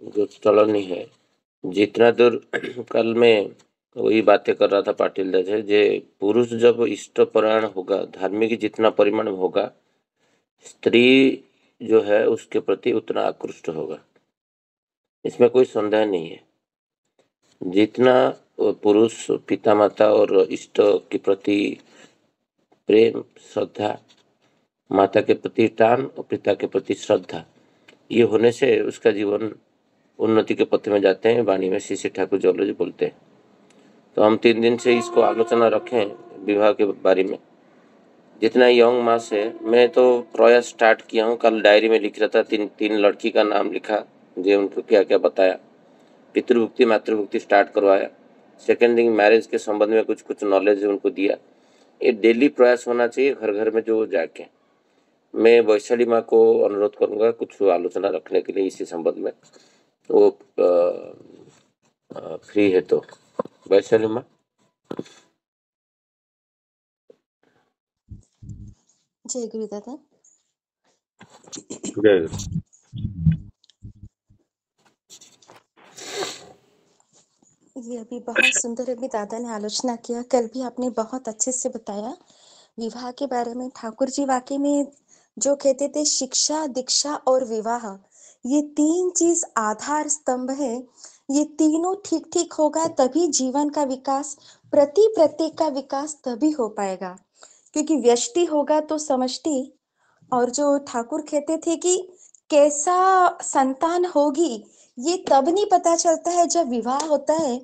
जो चलन ही है। जितना दूर कल में वही बातें कर रहा था पाटिल दा से, जे पुरुष जब इष्टपरायण होगा, धार्मिक जितना परिमाण में होगा, स्त्री जो है उसके प्रति उतना आकृष्ट होगा, इसमें कोई संदेह नहीं है। जितना पुरुष पिता माता और इष्ट के प्रति प्रेम श्रद्धा, माता के प्रति टान और पिता के प्रति श्रद्धा, ये होने से उसका जीवन उन्नति के पथ में जाते हैं। वाणी में श्री ठाकुर जोलजी बोलते हैं। तो हम 3 दिन से इसको आलोचना रखें विवाह के बारे में। जितना यंग मास है, मैं तो प्रयास स्टार्ट किया हूँ। कल डायरी में लिख रहा था, तीन लड़की का नाम लिखा, जो उनको क्या क्या बताया, पितृभुक्ति मातृभुक्ति स्टार्ट करवाया। सेकेंड थिंग, मैरिज के संबंध में कुछ कुछ नॉलेज उनको दिया। ये डेली प्रयास होना चाहिए घर घर में जो जाके। मैं वैशाली माँ को अनुरोध करूंगा कुछ आलोचना रखने के लिए इसी संबंध में, वो फ्री है तो। वैशाली माँ। जय गुरु दादा। जय। ये अभी बहुत सुंदर अभी दादा ने आलोचना किया, कल भी आपने बहुत अच्छे से बताया विवाह के बारे में। ठाकुर जी वाकई में जो कहते थे शिक्षा दीक्षा और विवाह, ये 3 चीज आधार स्तंभ है। ये तीनों ठीक ठीक होगा तभी जीवन का विकास, प्रत्येक का विकास तभी हो पाएगा, क्योंकि व्यष्टि होगा तो समष्टि। और जो ठाकुर कहते थे कि कैसा संतान होगी ये तब नहीं पता चलता है जब विवाह होता है,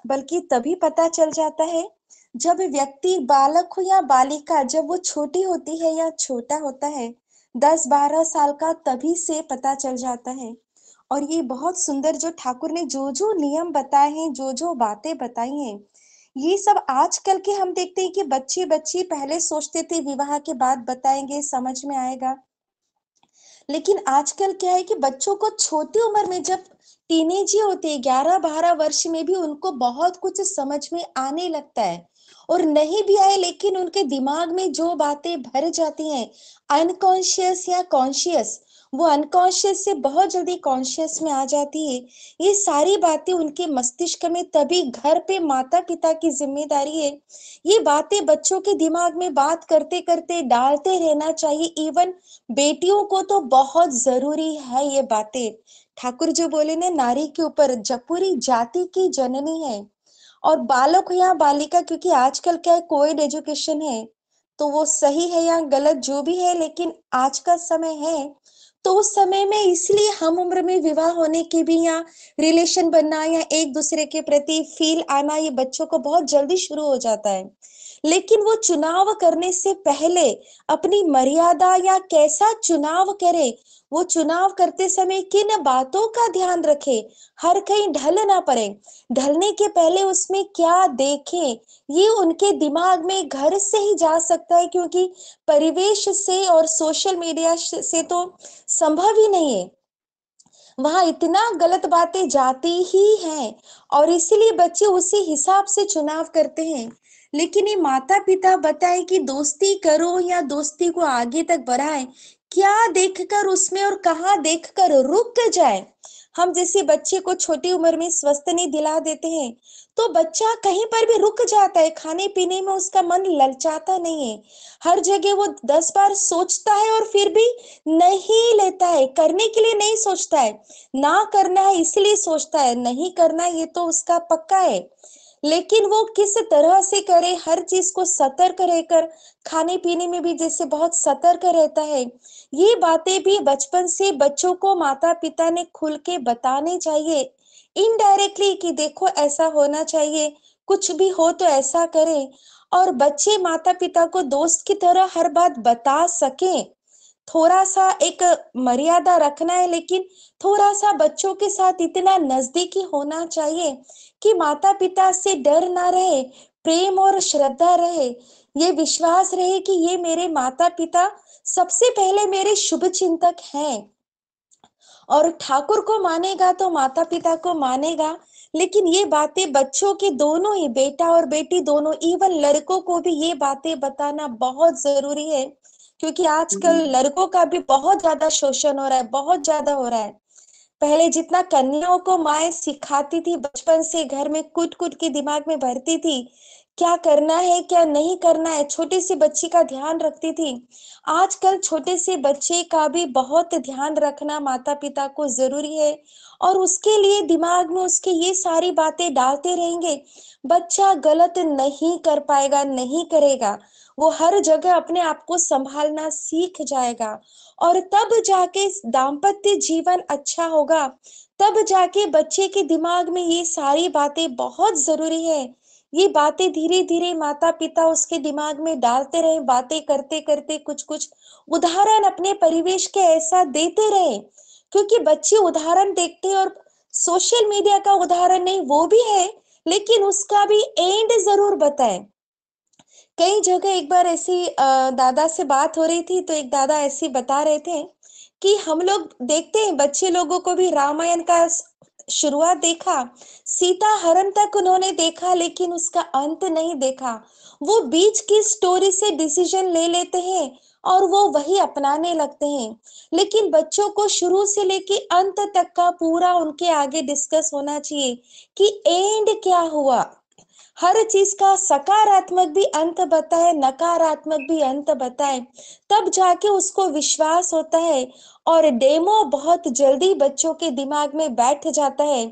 बल्कि तभी पता चल जाता है जब व्यक्ति बालक हो या बालिका, जब वो छोटी होती है या छोटा होता है 10-12 साल का, तभी से पता चल जाता है। और ये बहुत सुंदर जो ठाकुर ने जो जो नियम बताए हैं, जो जो बातें बताई हैं, ये सब आजकल के हम देखते हैं कि बच्चे पहले सोचते थे विवाह के बाद बताएंगे समझ में आएगा, लेकिन आजकल क्या है कि बच्चों को छोटी उम्र में जब टीनेज होते हैं 11-12 वर्ष में भी उनको बहुत कुछ समझ में आने लगता है। और नहीं भी आए लेकिन उनके दिमाग में जो बातें भर जाती हैं अनकॉन्शियस या कॉन्शियस, वो अनकॉन्शियस से बहुत जल्दी कॉन्शियस में आ जाती है। ये सारी बातें उनके मस्तिष्क में, तभी घर पे माता पिता की जिम्मेदारी है ये बातें बच्चों के दिमाग में बात करते करते डालते रहना चाहिए। इवन बेटियों को तो बहुत जरूरी है ये बातें। ठाकुर जो बोले ना, नारी के ऊपर जपूरी जाति की जननी है। और बालक हो या बालिका, क्योंकि आजकल क्या है कोएड एजुकेशन है, तो वो सही है या गलत जो भी है, लेकिन आज का समय है। तो उस समय में इसलिए हम उम्र में विवाह होने की भी या रिलेशन बनना या एक दूसरे के प्रति फील आना, ये बच्चों को बहुत जल्दी शुरू हो जाता है। लेकिन वो चुनाव करने से पहले अपनी मर्यादा या कैसा चुनाव करे, वो चुनाव करते समय किन बातों का ध्यान रखे, हर कहीं ढल ना पड़े, ढलने के पहले उसमें क्या देखें, ये उनके दिमाग में घर से ही जा सकता है, क्योंकि परिवेश से और सोशल मीडिया से तो संभव ही नहीं है। वहां इतना गलत बातें जाती ही हैं और इसीलिए बच्चे उसी हिसाब से चुनाव करते हैं। लेकिन ये माता पिता बताए कि दोस्ती करो या दोस्ती को आगे तक बढ़ाएं, क्या देखकर उसमें और कहाँ देखकर रुक जाए। हम जैसे बच्चे को छोटी उम्र में स्वस्थ नहीं दिला देते हैं, तो बच्चा कहीं पर भी रुक जाता है, खाने पीने में उसका मन ललचाता नहीं है। हर जगह वो 10 बार सोचता है और फिर भी नहीं लेता है, करने के लिए नहीं सोचता है, ना करना है इसलिए सोचता है, नहीं करना ये तो उसका पक्का है। लेकिन वो किस तरह से करे, हर चीज को सतर्क रहकर, खाने पीने में भी जैसे बहुत सतर्क रहता है। ये बातें भी बचपन से बच्चों को माता पिता ने खुल के बताने चाहिए, इनडायरेक्टली, कि देखो ऐसा होना चाहिए, कुछ भी हो तो ऐसा करें। और बच्चे माता पिता को दोस्त की तरह हर बात बता सके। थोड़ा सा एक मर्यादा रखना है, लेकिन थोड़ा सा बच्चों के साथ इतना नजदीकी होना चाहिए कि माता पिता से डर ना रहे, प्रेम और श्रद्धा रहे, ये विश्वास रहे कि ये मेरे माता पिता सबसे पहले मेरे शुभ चिंतक हैं। और ठाकुर को मानेगा तो माता पिता को मानेगा। लेकिन ये बातें बच्चों के दोनों ही, बेटा और बेटी दोनों, इवन लड़कों को भी ये बातें बताना बहुत जरूरी है, क्योंकि आजकल लड़कों का भी बहुत ज्यादा शोषण हो रहा है, बहुत ज्यादा हो रहा है। पहले जितना कन्याओं को माए सिखाती थी, बचपन से घर में कूट कूट के दिमाग में भरती थी, क्या करना है क्या नहीं करना है, छोटी सी बच्ची का ध्यान रखती थी। आजकल छोटे से बच्चे का भी बहुत ध्यान रखना माता पिता को जरूरी है। और उसके लिए दिमाग में उसके ये सारी बातें डालते रहेंगे, बच्चा गलत नहीं कर पाएगा, नहीं करेगा। वो हर जगह अपने आप को संभालना सीख जाएगा। और तब जाके दाम्पत्य जीवन अच्छा होगा। तब जाके बच्चे के दिमाग में ये सारी बातें बहुत जरूरी है। ये बातें धीरे धीरे माता पिता उसके दिमाग में डालते रहे, बातें करते करते कुछ कुछ उदाहरण अपने परिवेश के ऐसा देते रहे, क्योंकि बच्चे उदाहरण देखते हैं। और सोशल मीडिया का उदाहरण नहीं, वो भी है, लेकिन उसका भी एंड जरूर बताएं। कई जगह एक बार ऐसी दादा से बात हो रही थी, तो एक दादा ऐसी बता रहे थे कि हम लोग देखते हैं, बच्चे लोगों को भी रामायण का शुरुआत देखा, सीता हरण तक उन्होंने देखा, लेकिन उसका अंत नहीं देखा। वो बीच की स्टोरी से डिसीजन ले लेते हैं और वो वही अपनाने लगते हैं। लेकिन बच्चों को शुरू से लेके अंत तक का पूरा उनके आगे डिस्कस होना चाहिए कि एंड क्या हुआ। हर चीज का सकारात्मक भी अंत बताए, नकारात्मक भी अंत बताए, तब जाके उसको विश्वास होता है। और डेमो बहुत जल्दी बच्चों के दिमाग में बैठ जाता है।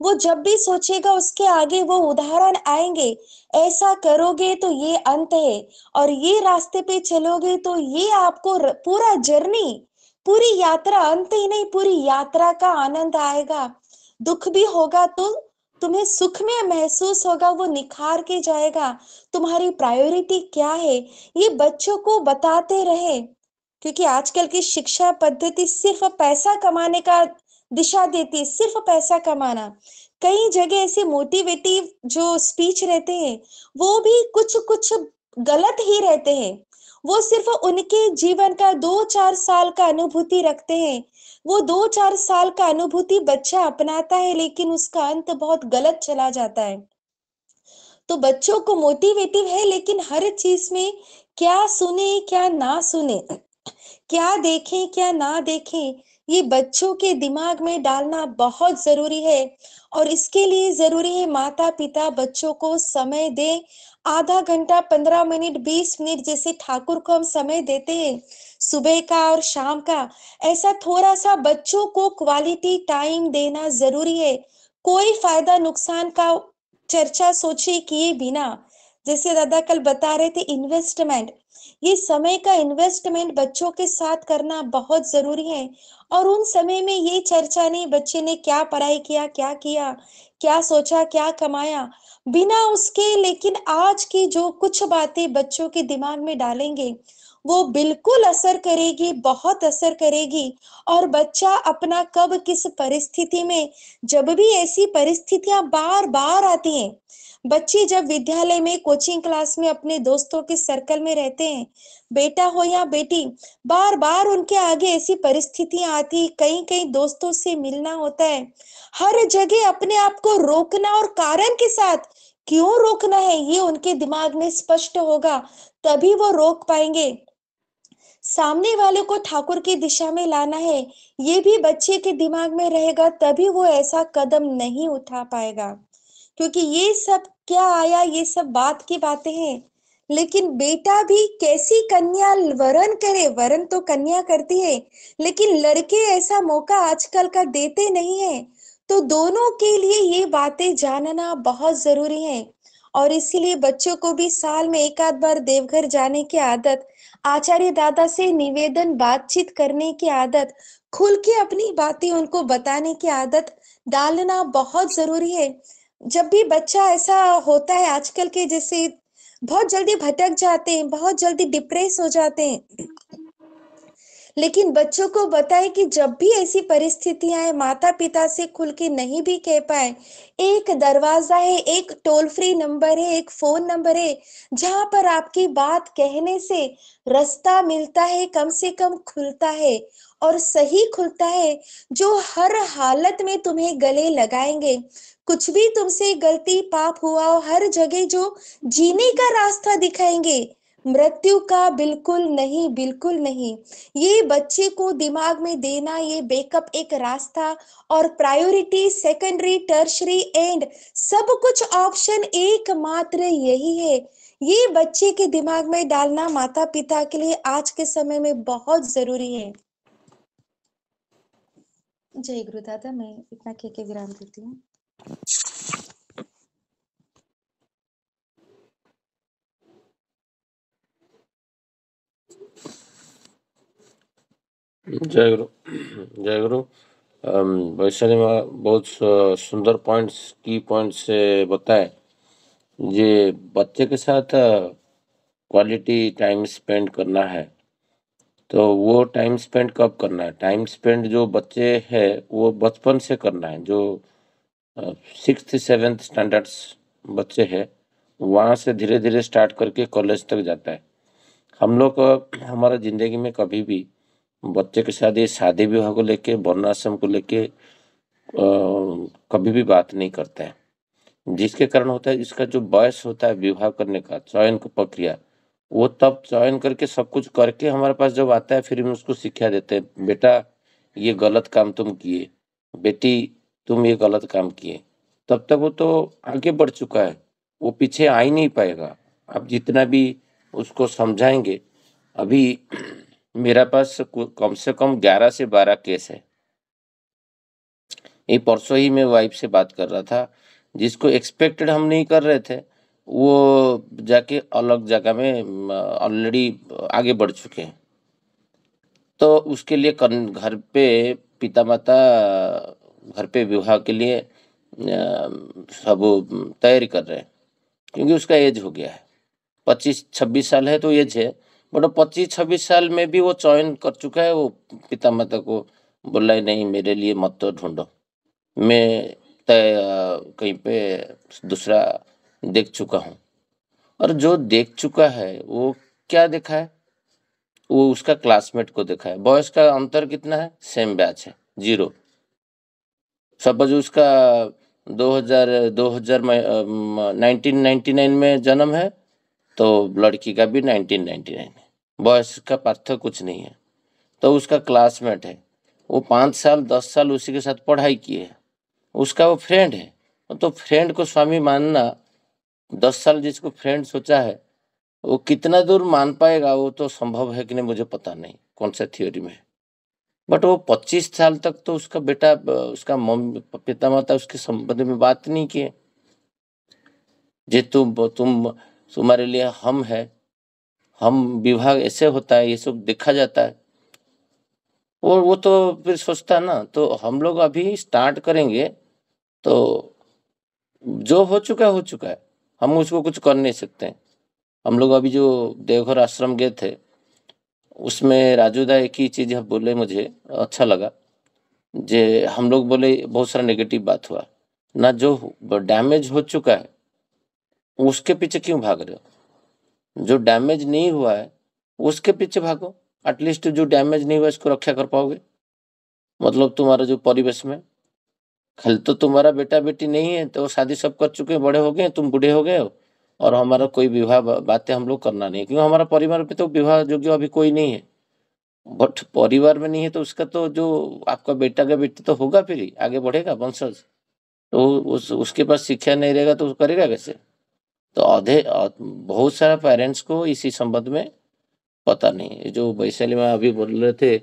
वो जब भी सोचेगा उसके आगे वो उदाहरण आएंगे, ऐसा करोगे तो ये अंत है, और ये रास्ते पे चलोगे तो ये आपको पूरा जर्नी, पूरी यात्रा, अंत ही नहीं पूरी यात्रा का आनंद आएगा। दुख भी होगा तो तुम्हें सुख में महसूस होगा, वो निखार के जाएगा। तुम्हारी प्रायोरिटी क्या है, ये बच्चों को बताते रहे। क्योंकि आजकल की शिक्षा पद्धति सिर्फ पैसा कमाने का दिशा देती है, सिर्फ पैसा कमाना। कई जगह ऐसे मोटिवेटिव जो स्पीच रहते हैं, वो भी कुछ कुछ गलत ही रहते हैं। वो सिर्फ उनके जीवन का 2-4 साल का अनुभूति रखते हैं। वो 2-4 साल का अनुभूति बच्चा अपनाता है, लेकिन उसका अंत बहुत गलत चला जाता है। तो बच्चों को मोटिवेटिव है, लेकिन हर चीज में क्या सुने क्या ना सुने, क्या देखें क्या ना देखें, ये बच्चों के दिमाग में डालना बहुत जरूरी है। और इसके लिए जरूरी है माता पिता बच्चों को समय दे, आधा घंटा, 15 मिनट, 20 मिनट, जैसे ठाकुर को हम समय देते हैं सुबह का और शाम का, ऐसा थोड़ा सा बच्चों को क्वालिटी टाइम देना जरूरी है। कोई फायदा नुकसान का चर्चा सोचे किए बिना, जैसे दादा कल बता रहे थे, इन्वेस्टमेंट, ये समय का इन्वेस्टमेंट बच्चों के साथ करना बहुत जरूरी है। और उन समय में ये चर्चा नहीं बच्चे ने क्या पढ़ाई किया, क्या किया, क्या सोचा, क्या कमाया, बिना उसके। लेकिन आज की जो कुछ बातें बच्चों के दिमाग में डालेंगे, वो बिल्कुल असर करेगी, बहुत असर करेगी। और बच्चा अपना कब किस परिस्थिति में, जब भी ऐसी परिस्थितियां बार बार आती हैं, बच्चे जब विद्यालय में, कोचिंग क्लास में अपने दोस्तों के सर्कल में रहते हैं, बेटा हो या बेटी, बार बार उनके आगे ऐसी परिस्थितियां आती, कहीं कहीं दोस्तों से मिलना होता है। हर जगह अपने आप को रोकना, और कारण के साथ क्यों रोकना है ये उनके दिमाग में स्पष्ट होगा, तभी वो रोक पाएंगे। सामने वाले को ठाकुर की दिशा में लाना है, ये भी बच्चे के दिमाग में रहेगा, तभी वो ऐसा कदम नहीं उठा पाएगा। क्योंकि ये सब क्या आया, ये सब बात की बातें हैं। लेकिन बेटा भी कैसी कन्या वरण करे, वरण तो कन्या करती है, लेकिन लड़के ऐसा मौका आजकल का देते नहीं है। तो दोनों के लिए ये बातें जानना बहुत जरूरी है। और इसीलिए बच्चों को भी साल में एक आध बार देवघर जाने की आदत, आचार्य दादा से निवेदन बातचीत करने की आदत, खुल के अपनी बातें उनको बताने की आदत डालना बहुत जरूरी है। जब भी बच्चा ऐसा होता है आजकल के जैसे, बहुत जल्दी भटक जाते हैं, बहुत जल्दी डिप्रेस हो जाते हैं। लेकिन बच्चों को बताए कि जब भी ऐसी परिस्थितियां आए, माता पिता से खुल के नहीं भी कह पाए, एक दरवाजा है, एक टोल फ्री नंबर है, एक फोन नंबर है, जहां पर आपकी बात कहने से रास्ता मिलता है, कम से कम खुलता है, और सही खुलता है, जो हर हालत में तुम्हें गले लगाएंगे। कुछ भी तुमसे गलती पाप हुआ हो, हर जगह जो जीने का रास्ता दिखाएंगे, मृत्यु का बिल्कुल नहीं, बिल्कुल नहीं। ये बच्चे को दिमाग में देना, ये बैकअप एक रास्ता, और प्रायोरिटी सेकेंडरी टर्शरी एंड सब कुछ ऑप्शन एकमात्र यही है। ये बच्चे के दिमाग में डालना माता पिता के लिए आज के समय में बहुत जरूरी है। जय गुरु दादा, मैं इतना कह के विराम देती हूँ। जय गुरु। जय गुरु। वैशाली माँ बहुत सुंदर पॉइंट्स, की पॉइंट्स से बताए। ये बच्चे के साथ क्वालिटी टाइम स्पेंड करना है, तो वो टाइम स्पेंड कब करना है? टाइम स्पेंड जो बच्चे है वो बचपन से करना है। जो 6th 7th स्टैंडर्ड्स बच्चे हैं, वहाँ से धीरे धीरे स्टार्ट करके कॉलेज तक जाता है। हम लोग हमारा ज़िंदगी में कभी भी बच्चे के साथ ये शादी विवाह को लेके, वर्णाश्रम को लेके कभी भी बात नहीं करते हैं। जिसके कारण होता है, इसका जो बयस होता है विवाह करने का, चयन की प्रक्रिया, वो तब चयन करके सब कुछ करके हमारे पास जब आता है, फिर हम उसको शिक्षा देते हैं, बेटा ये गलत काम तुम किए, बेटी तुम ये गलत काम किए। तब तक वो तो आगे बढ़ चुका है, वो पीछे आ ही नहीं पाएगा। आप जितना भी उसको समझाएंगे। अभी मेरा पास कम से कम 11 से 12 केस है। ये परसों ही मैं वाइफ से बात कर रहा था, जिसको एक्सपेक्टेड हम नहीं कर रहे थे, वो जाके अलग जगह में ऑलरेडी आगे बढ़ चुके हैं। तो उसके लिए घर पे पिता माता घर पे विवाह के लिए सब तैयारी कर रहे हैं, क्योंकि उसका एज हो गया है, 25-26 साल है तो एज है। बट 25-26 साल में भी वो चयन कर चुका है। वो पिता माता को बोला है, नहीं मेरे लिए मत तो ढूंढो, मैं कहीं पे दूसरा देख चुका हूँ। और जो देख चुका है वो क्या देखा है? वो उसका क्लासमेट को देखा है। बॉयज का अंतर कितना है? सेम बैच है, 0। सपोज उसका 2000 में 1999 में जन्म है, तो लड़की का भी 1999 है। बॉयज का पार्थक्य कुछ नहीं है। तो उसका क्लासमेट है, वो 5 साल 10 साल उसी के साथ पढ़ाई किए है, उसका वो फ्रेंड है। तो फ्रेंड को स्वामी मानना, 10 साल जिसको फ्रेंड सोचा है, वो कितना दूर मान पाएगा? वो तो संभव है कि नहीं मुझे पता नहीं, कौन सा थ्योरी में। बट वो 25 साल तक तो उसका बेटा, उसका मम्मी पिता माता उसके संबंध में बात नहीं किए। जे तुम्हारे लिए हम है, हम विवाह ऐसे होता है, ये सब देखा जाता है। वो तो फिर सोचता है ना। तो हम लोग अभी स्टार्ट करेंगे, तो जो हो चुका है, हम उसको कुछ कर नहीं सकते। हम लोग अभी जो देवघर आश्रम गए थे, उसमें राजूदा एक ही चीज़ बोले, मुझे अच्छा लगा। जे हम लोग बोले बहुत सारा नेगेटिव बात हुआ ना, जो डैमेज हो चुका है उसके पीछे क्यों भाग रहे हो? जो डैमेज नहीं हुआ है उसके पीछे भागो। एटलीस्ट जो डैमेज नहीं हुआ इसको रक्षा कर पाओगे। मतलब तुम्हारा जो परिवेश में खाली तो तुम्हारा बेटा बेटी नहीं है, तो शादी सब कर चुके हैं, बड़े हो गए, तुम बूढ़े हो गए हो, और हमारा कोई विवाह बातें हम लोग करना नहीं है, क्योंकि हमारा परिवार पे तो विवाह योग्य अभी कोई नहीं है। बट परिवार में नहीं है तो उसका तो जो आपका बेटा का बेटी तो होगा, फिर ही आगे बढ़ेगा वंशज। तो उसके पास शिक्षा नहीं रहेगा तो करेगा कैसे? तो बहुत सारा पेरेंट्स को इसी संबंध में पता नहीं है। जो वैशाली में अभी बोल रहे थे,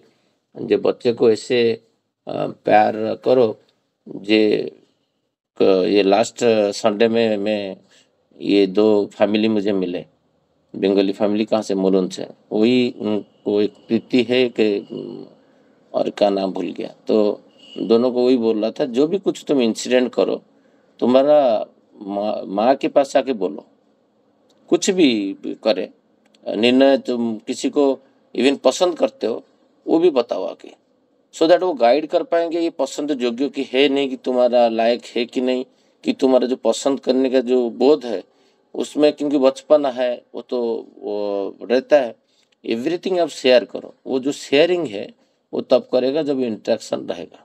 जो बच्चे को ऐसे प्यार करो। ये लास्ट संडे में मैं ये 2 फैमिली मुझे मिले, बंगाली फैमिली, कहाँ से, मुलुंड से। वही उनको एक प्रीति है कि और का नाम भूल गया। तो दोनों को वही बोल रहा था, जो भी कुछ तुम इंसिडेंट करो, तुम्हारा माँ के पास आके बोलो। कुछ भी करे, निर्णय तुम किसी को इवन पसंद करते हो वो भी बताओ आके, सो दैट वो गाइड कर पाएंगे ये पसंद योग्य की है नहीं, कि तुम्हारा लायक है कि नहीं, कि तुम्हारा जो पसंद करने का जो बोध है उसमें, क्योंकि बचपना है वो तो वो रहता है। एवरीथिंग आप शेयर करो। वो जो शेयरिंग है वो तब करेगा जब इंटरेक्शन रहेगा।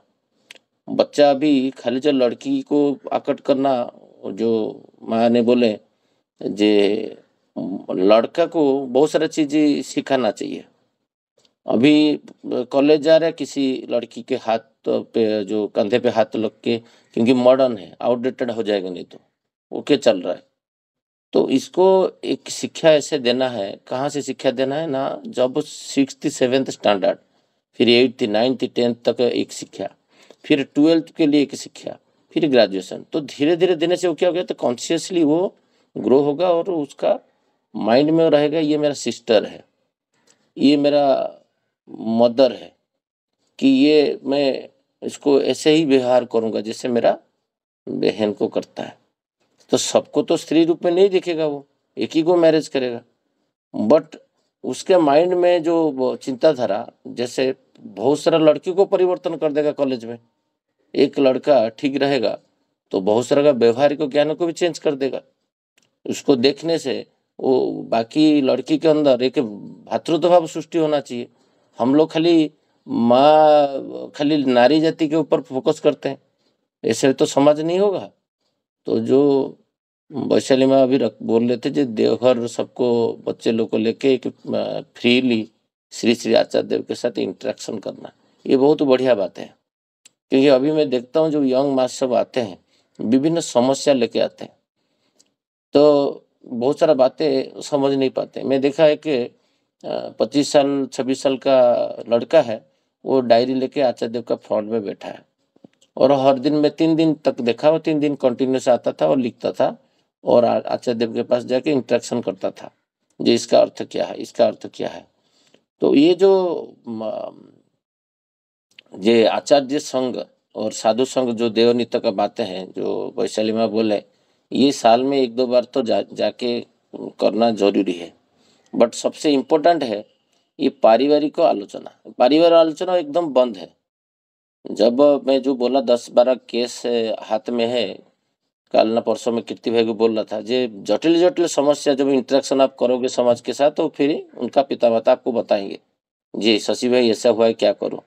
बच्चा अभी खाली जो लड़की को आकट करना, जो माँ ने बोले, जे लड़का को बहुत सारा चीज़ें सिखाना चाहिए। अभी कॉलेज जा रहा है, किसी लड़की के हाथ पे, जो कंधे पे हाथ लग के, क्योंकि मॉडर्न है, आउटडेटेड हो जाएगा नहीं तो वो क्या चल रहा है। तो इसको एक शिक्षा ऐसे देना है। कहाँ से शिक्षा देना है ना, जब 6th 7th स्टैंडर्ड, फिर 8th 9th 10th तक एक शिक्षा, फिर 12th के लिए एक शिक्षा, फिर ग्रेजुएशन। तो धीरे धीरे देने से वो क्या हो गया, तो कॉन्शियसली वो ग्रो होगा और उसका माइंड में रहेगा, ये मेरा सिस्टर है, ये मेरा मदर है, कि ये मैं इसको ऐसे ही व्यवहार करूँगा जैसे मेरा बहन को करता है। तो सबको तो स्त्री रूप में नहीं दिखेगा, वो एक ही को मैरिज करेगा। बट उसके माइंड में जो चिंताधारा, जैसे बहुत सारा लड़की को परिवर्तन कर देगा कॉलेज में। एक लड़का ठीक रहेगा तो बहुत सारा का व्यवहारिक ज्ञान को भी चेंज कर देगा। उसको देखने से वो बाकी लड़की के अंदर एक भातृत्व भाव सृष्टि होना चाहिए। हम लोग खाली नारी जाति के ऊपर फोकस करते हैं, ऐसे तो समाज नहीं होगा। तो जो वैशाली में अभी बोल रहे थे, जो देवघर सबको बच्चे लोग को लेके एक फ्रीली श्री श्री आचार्य देव के साथ इंटरेक्शन करना, ये बहुत बढ़िया बात है। क्योंकि अभी मैं देखता हूँ जो यंग मास सब आते हैं, विभिन्न समस्या लेके आते हैं, तो बहुत सारा बातें समझ नहीं पाते। मैं देखा है कि 25 साल 26 साल का लड़का है, वो डायरी लेके आचार्य देव का फ्रंट में बैठा है, और हर दिन में 3 दिन तक देखा, वो 3 दिन कंटिन्यूस आता था और लिखता था, और आचार्य देव के पास जाके इंटरेक्शन करता था, जो इसका अर्थ क्या है, इसका अर्थ क्या है। तो ये जो ये आचार्य संघ और साधु संघ जो देवनीति का बातें हैं, जो वैशाली में बोले, ये साल में 1-2 बार तो जाके करना जरूरी है। बट सबसे इम्पोर्टेंट है ये पारिवारिक आलोचना। पारिवारिक आलोचना एकदम बंद है। जब मैं जो बोला 10-12 केस हाथ में है, कल ना परसों में कीर्ति भाई को बोल रहा था, जे जटिल जटिल समस्या जब इंटरेक्शन आप करोगे समाज के साथ, तो फिर उनका पिता माता आपको बताएंगे, जी शशि भाई ऐसा हुआ है, क्या करो।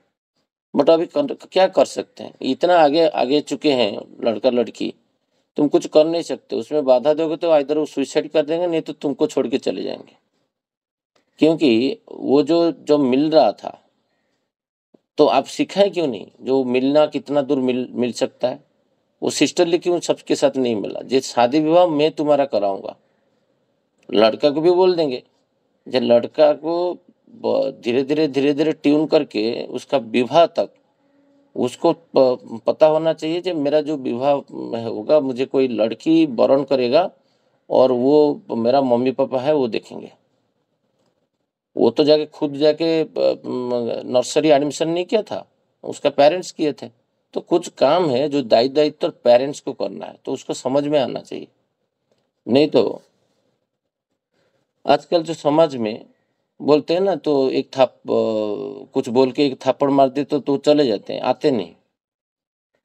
बट अभी क्या कर सकते हैं, इतना आगे आगे चुके हैं लड़का लड़की, तुम कुछ कर नहीं सकते। उसमें बाधा दोगे तो इधर वो सुसाइड कर देंगे, नहीं तो तुमको छोड़ के चले जाएंगे। क्योंकि वो जो मिल रहा था, तो आप सिखाएं क्यों नहीं, जो मिलना कितना दूर मिल सकता है। वो सिस्टरली क्यों सबके साथ नहीं मिला। जे शादी विवाह मैं तुम्हारा कराऊंगा, लड़का को भी बोल देंगे। जब लड़का को धीरे धीरे ट्यून करके उसका विवाह तक उसको पता होना चाहिए, जब मेरा जो विवाह होगा, मुझे कोई लड़की वरण करेगा और वो मेरा मम्मी पापा है वो देखेंगे। वो तो जाके खुद जाके नर्सरी एडमिशन नहीं किया था, उसका पेरेंट्स किए थे। तो कुछ काम है जो दायित्व पेरेंट्स को करना है, तो उसको समझ में आना चाहिए। नहीं तो आजकल जो समाज में बोलते हैं ना, तो एक कुछ बोल के एक थप्पड़ मार दे तो चले जाते हैं, आते नहीं।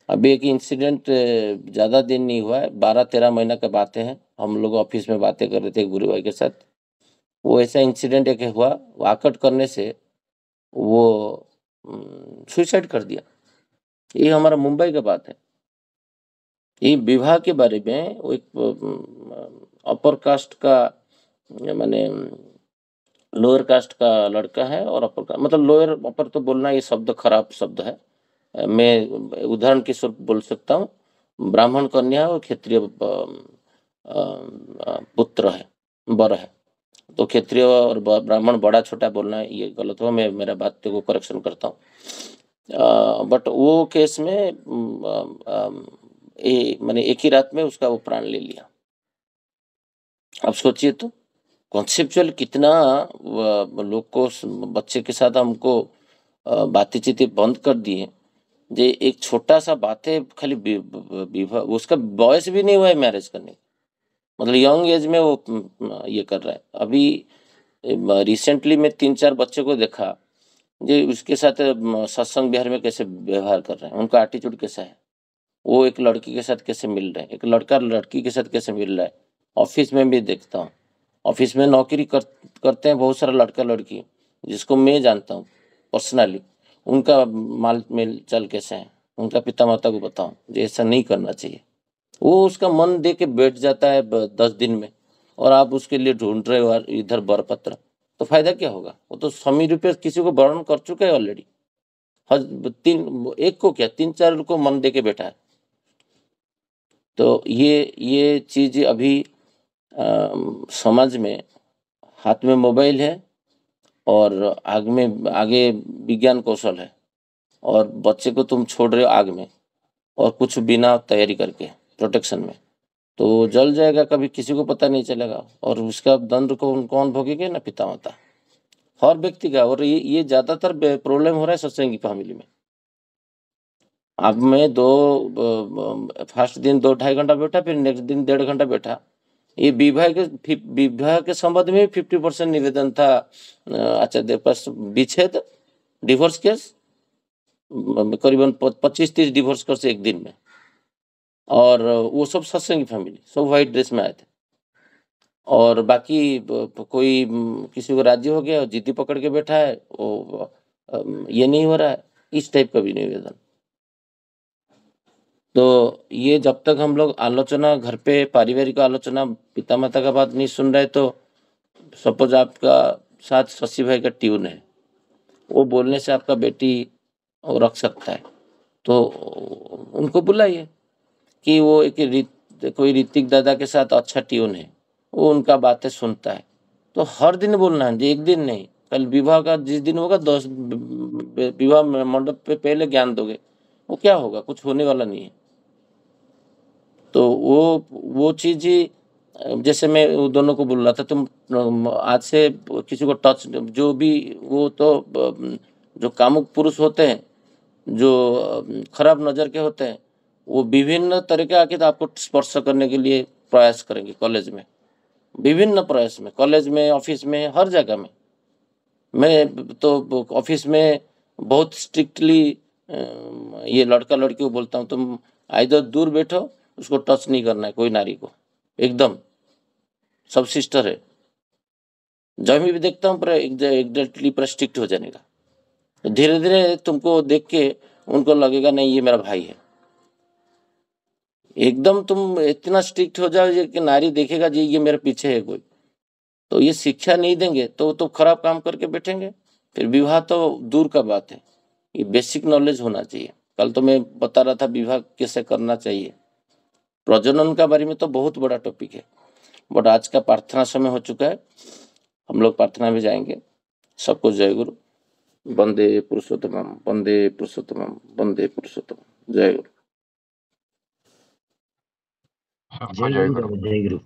अभी एक इंसिडेंट ज़्यादा दिन नहीं हुआ है, 12-13 महीना का बातें हैं। हम लोग ऑफिस में बातें कर रहे थे गुरु भाई के साथ। वो ऐसा इंसिडेंट एक हुआ, वाकट करने से वो सुसाइड कर दिया। ये हमारा मुंबई का बात है। ये विवाह के बारे में वो एक अपर कास्ट का, माने लोअर कास्ट का लड़का है और अपर का, मतलब लोअर अपर तो बोलना ये शब्द खराब शब्द है। मैं उदाहरण के स्वरूप बोल सकता हूँ, ब्राह्मण कन्या और क्षत्रिय पुत्र है, वर है। तो क्षत्रिय और ब्राह्मण बड़ा छोटा बोलना ये गलत हो, मैं मेरा बात को करेक्शन करता हूँ। बट वो केस में मैंने एक ही रात में उसका वो प्राण ले लिया। अब सोचिए तो कॉन्सेप्चुअल कितना लोग को, बच्चे के साथ हमको बातें चीतें बंद कर दिए। जे एक छोटा सा बात है, खाली विवाह, उसका बॉयस भी नहीं हुआ है मैरिज करने, मतलब यंग एज में वो ये कर रहा है। अभी रिसेंटली में 3-4 बच्चे को देखा जो उसके साथ सत्संग बिहार में कैसे व्यवहार कर रहे हैं, उनका एटीट्यूड कैसा है, वो एक लड़की के साथ कैसे मिल रहे हैं, एक लड़का लड़की के साथ कैसे मिल रहा है। ऑफिस में भी देखता हूँ, ऑफिस में नौकरी करते हैं बहुत सारा लड़का लड़की, जिसको मैं जानता हूँ पर्सनली, उनका माल मेल चाल कैसे है, उनका पिता माता को बताऊं जो ऐसा नहीं करना चाहिए। वो उसका मन दे के बैठ जाता है 10 दिन में, और आप उसके लिए ढूंढ रहे हो इधर बरपत्र, तो फायदा क्या होगा? वो तो स्वामी रूपये किसी को वर्णन कर चुका है ऑलरेडी। एक को क्या 3-4 को मन दे के बैठा है। तो ये चीज अभी समाज में, हाथ में मोबाइल है और आगे विज्ञान कौशल है, और बच्चे को तुम छोड़ रहे हो आग में, और कुछ बिना तैयारी करके प्रोटेक्शन में, तो जल जाएगा, कभी किसी को पता नहीं चलेगा, और उसका दंड कौन भोगेगा? ना पिता माता, हर व्यक्ति का। और ये ज्यादातर प्रॉब्लम हो रहा है सत्संगी फैमिली में। अब मैं फर्स्ट दिन 2-2.5 घंटा बैठा, फिर नेक्स्ट दिन 1.5 घंटा बैठा। ये विवाह के संबंध में 50% निवेदन था आचार्य पास, विच्छेद, डिवोर्स केस करीबन 25-30 डिवोर्स केस एक दिन में, और वो सब सत्संगी फैमिली, सब व्हाइट ड्रेस में आए थे। और बाकी कोई किसी को राज्य हो गया, जिद्दी पकड़ के बैठा है, वो ये नहीं हो रहा है, इस टाइप का भी निवेदन। तो ये जब तक हम लोग आलोचना घर पे, पारिवारिक आलोचना, पिता माता का बात नहीं सुन रहे, तो सपोज आपका साथ शशि भाई का ट्यून है, वो बोलने से आपका बेटी वो रख सकता है, तो उनको बुलाइए कि वो कोई ऋतिक दादा के साथ अच्छा ट्यून है, वो उनका बातें सुनता है। तो हर दिन बोलना है, एक दिन नहीं। कल विवाह का जिस दिन होगा, 10 विवाह मंडप पे पहले ज्ञान दोगे, वो क्या होगा? कुछ होने वाला नहीं है। तो वो चीज ही, जैसे मैं दोनों को बोल रहा था, तुम आज से किसी को टच, जो भी वो तो जो कामुक पुरुष होते हैं, जो खराब नजर के होते हैं, वो विभिन्न तरीके आके तो आपको स्पर्श करने के लिए प्रयास करेंगे। कॉलेज में विभिन्न प्रयास में, कॉलेज में, ऑफिस में, हर जगह में। मैं तो ऑफिस में बहुत स्ट्रिक्टली ये लड़का लड़की को बोलता हूँ, तुम इधर दूर बैठो, उसको टच नहीं करना है कोई नारी को, एकदम सब सिस्टर है। जब भी देखता हूँ पूरा एग्जैक्टली पूरा स्ट्रिक्ट हो जाने का, तो धीरे धीरे तुमको देख के उनको लगेगा नहीं ये मेरा भाई है। एकदम तुम इतना स्ट्रिक्ट हो जाओ कि नारी देखेगा जी ये मेरे पीछे है कोई, तो ये शिक्षा नहीं देंगे तो खराब काम करके बैठेंगे। फिर विवाह तो दूर का बात है, ये बेसिक नॉलेज होना चाहिए। कल तो मैं बता रहा था विवाह कैसे करना चाहिए, प्रजनन का बारे में तो बहुत बड़ा टॉपिक है। बट आज का प्रार्थना समय हो चुका है, हम लोग प्रार्थना में जाएंगे। सबको जय गुरु। वंदे पुरुषोत्तमम, वंदे पुरुषोत्तमम, वंदे पुरुषोत्तमम। जय गुरु। जय गुरु।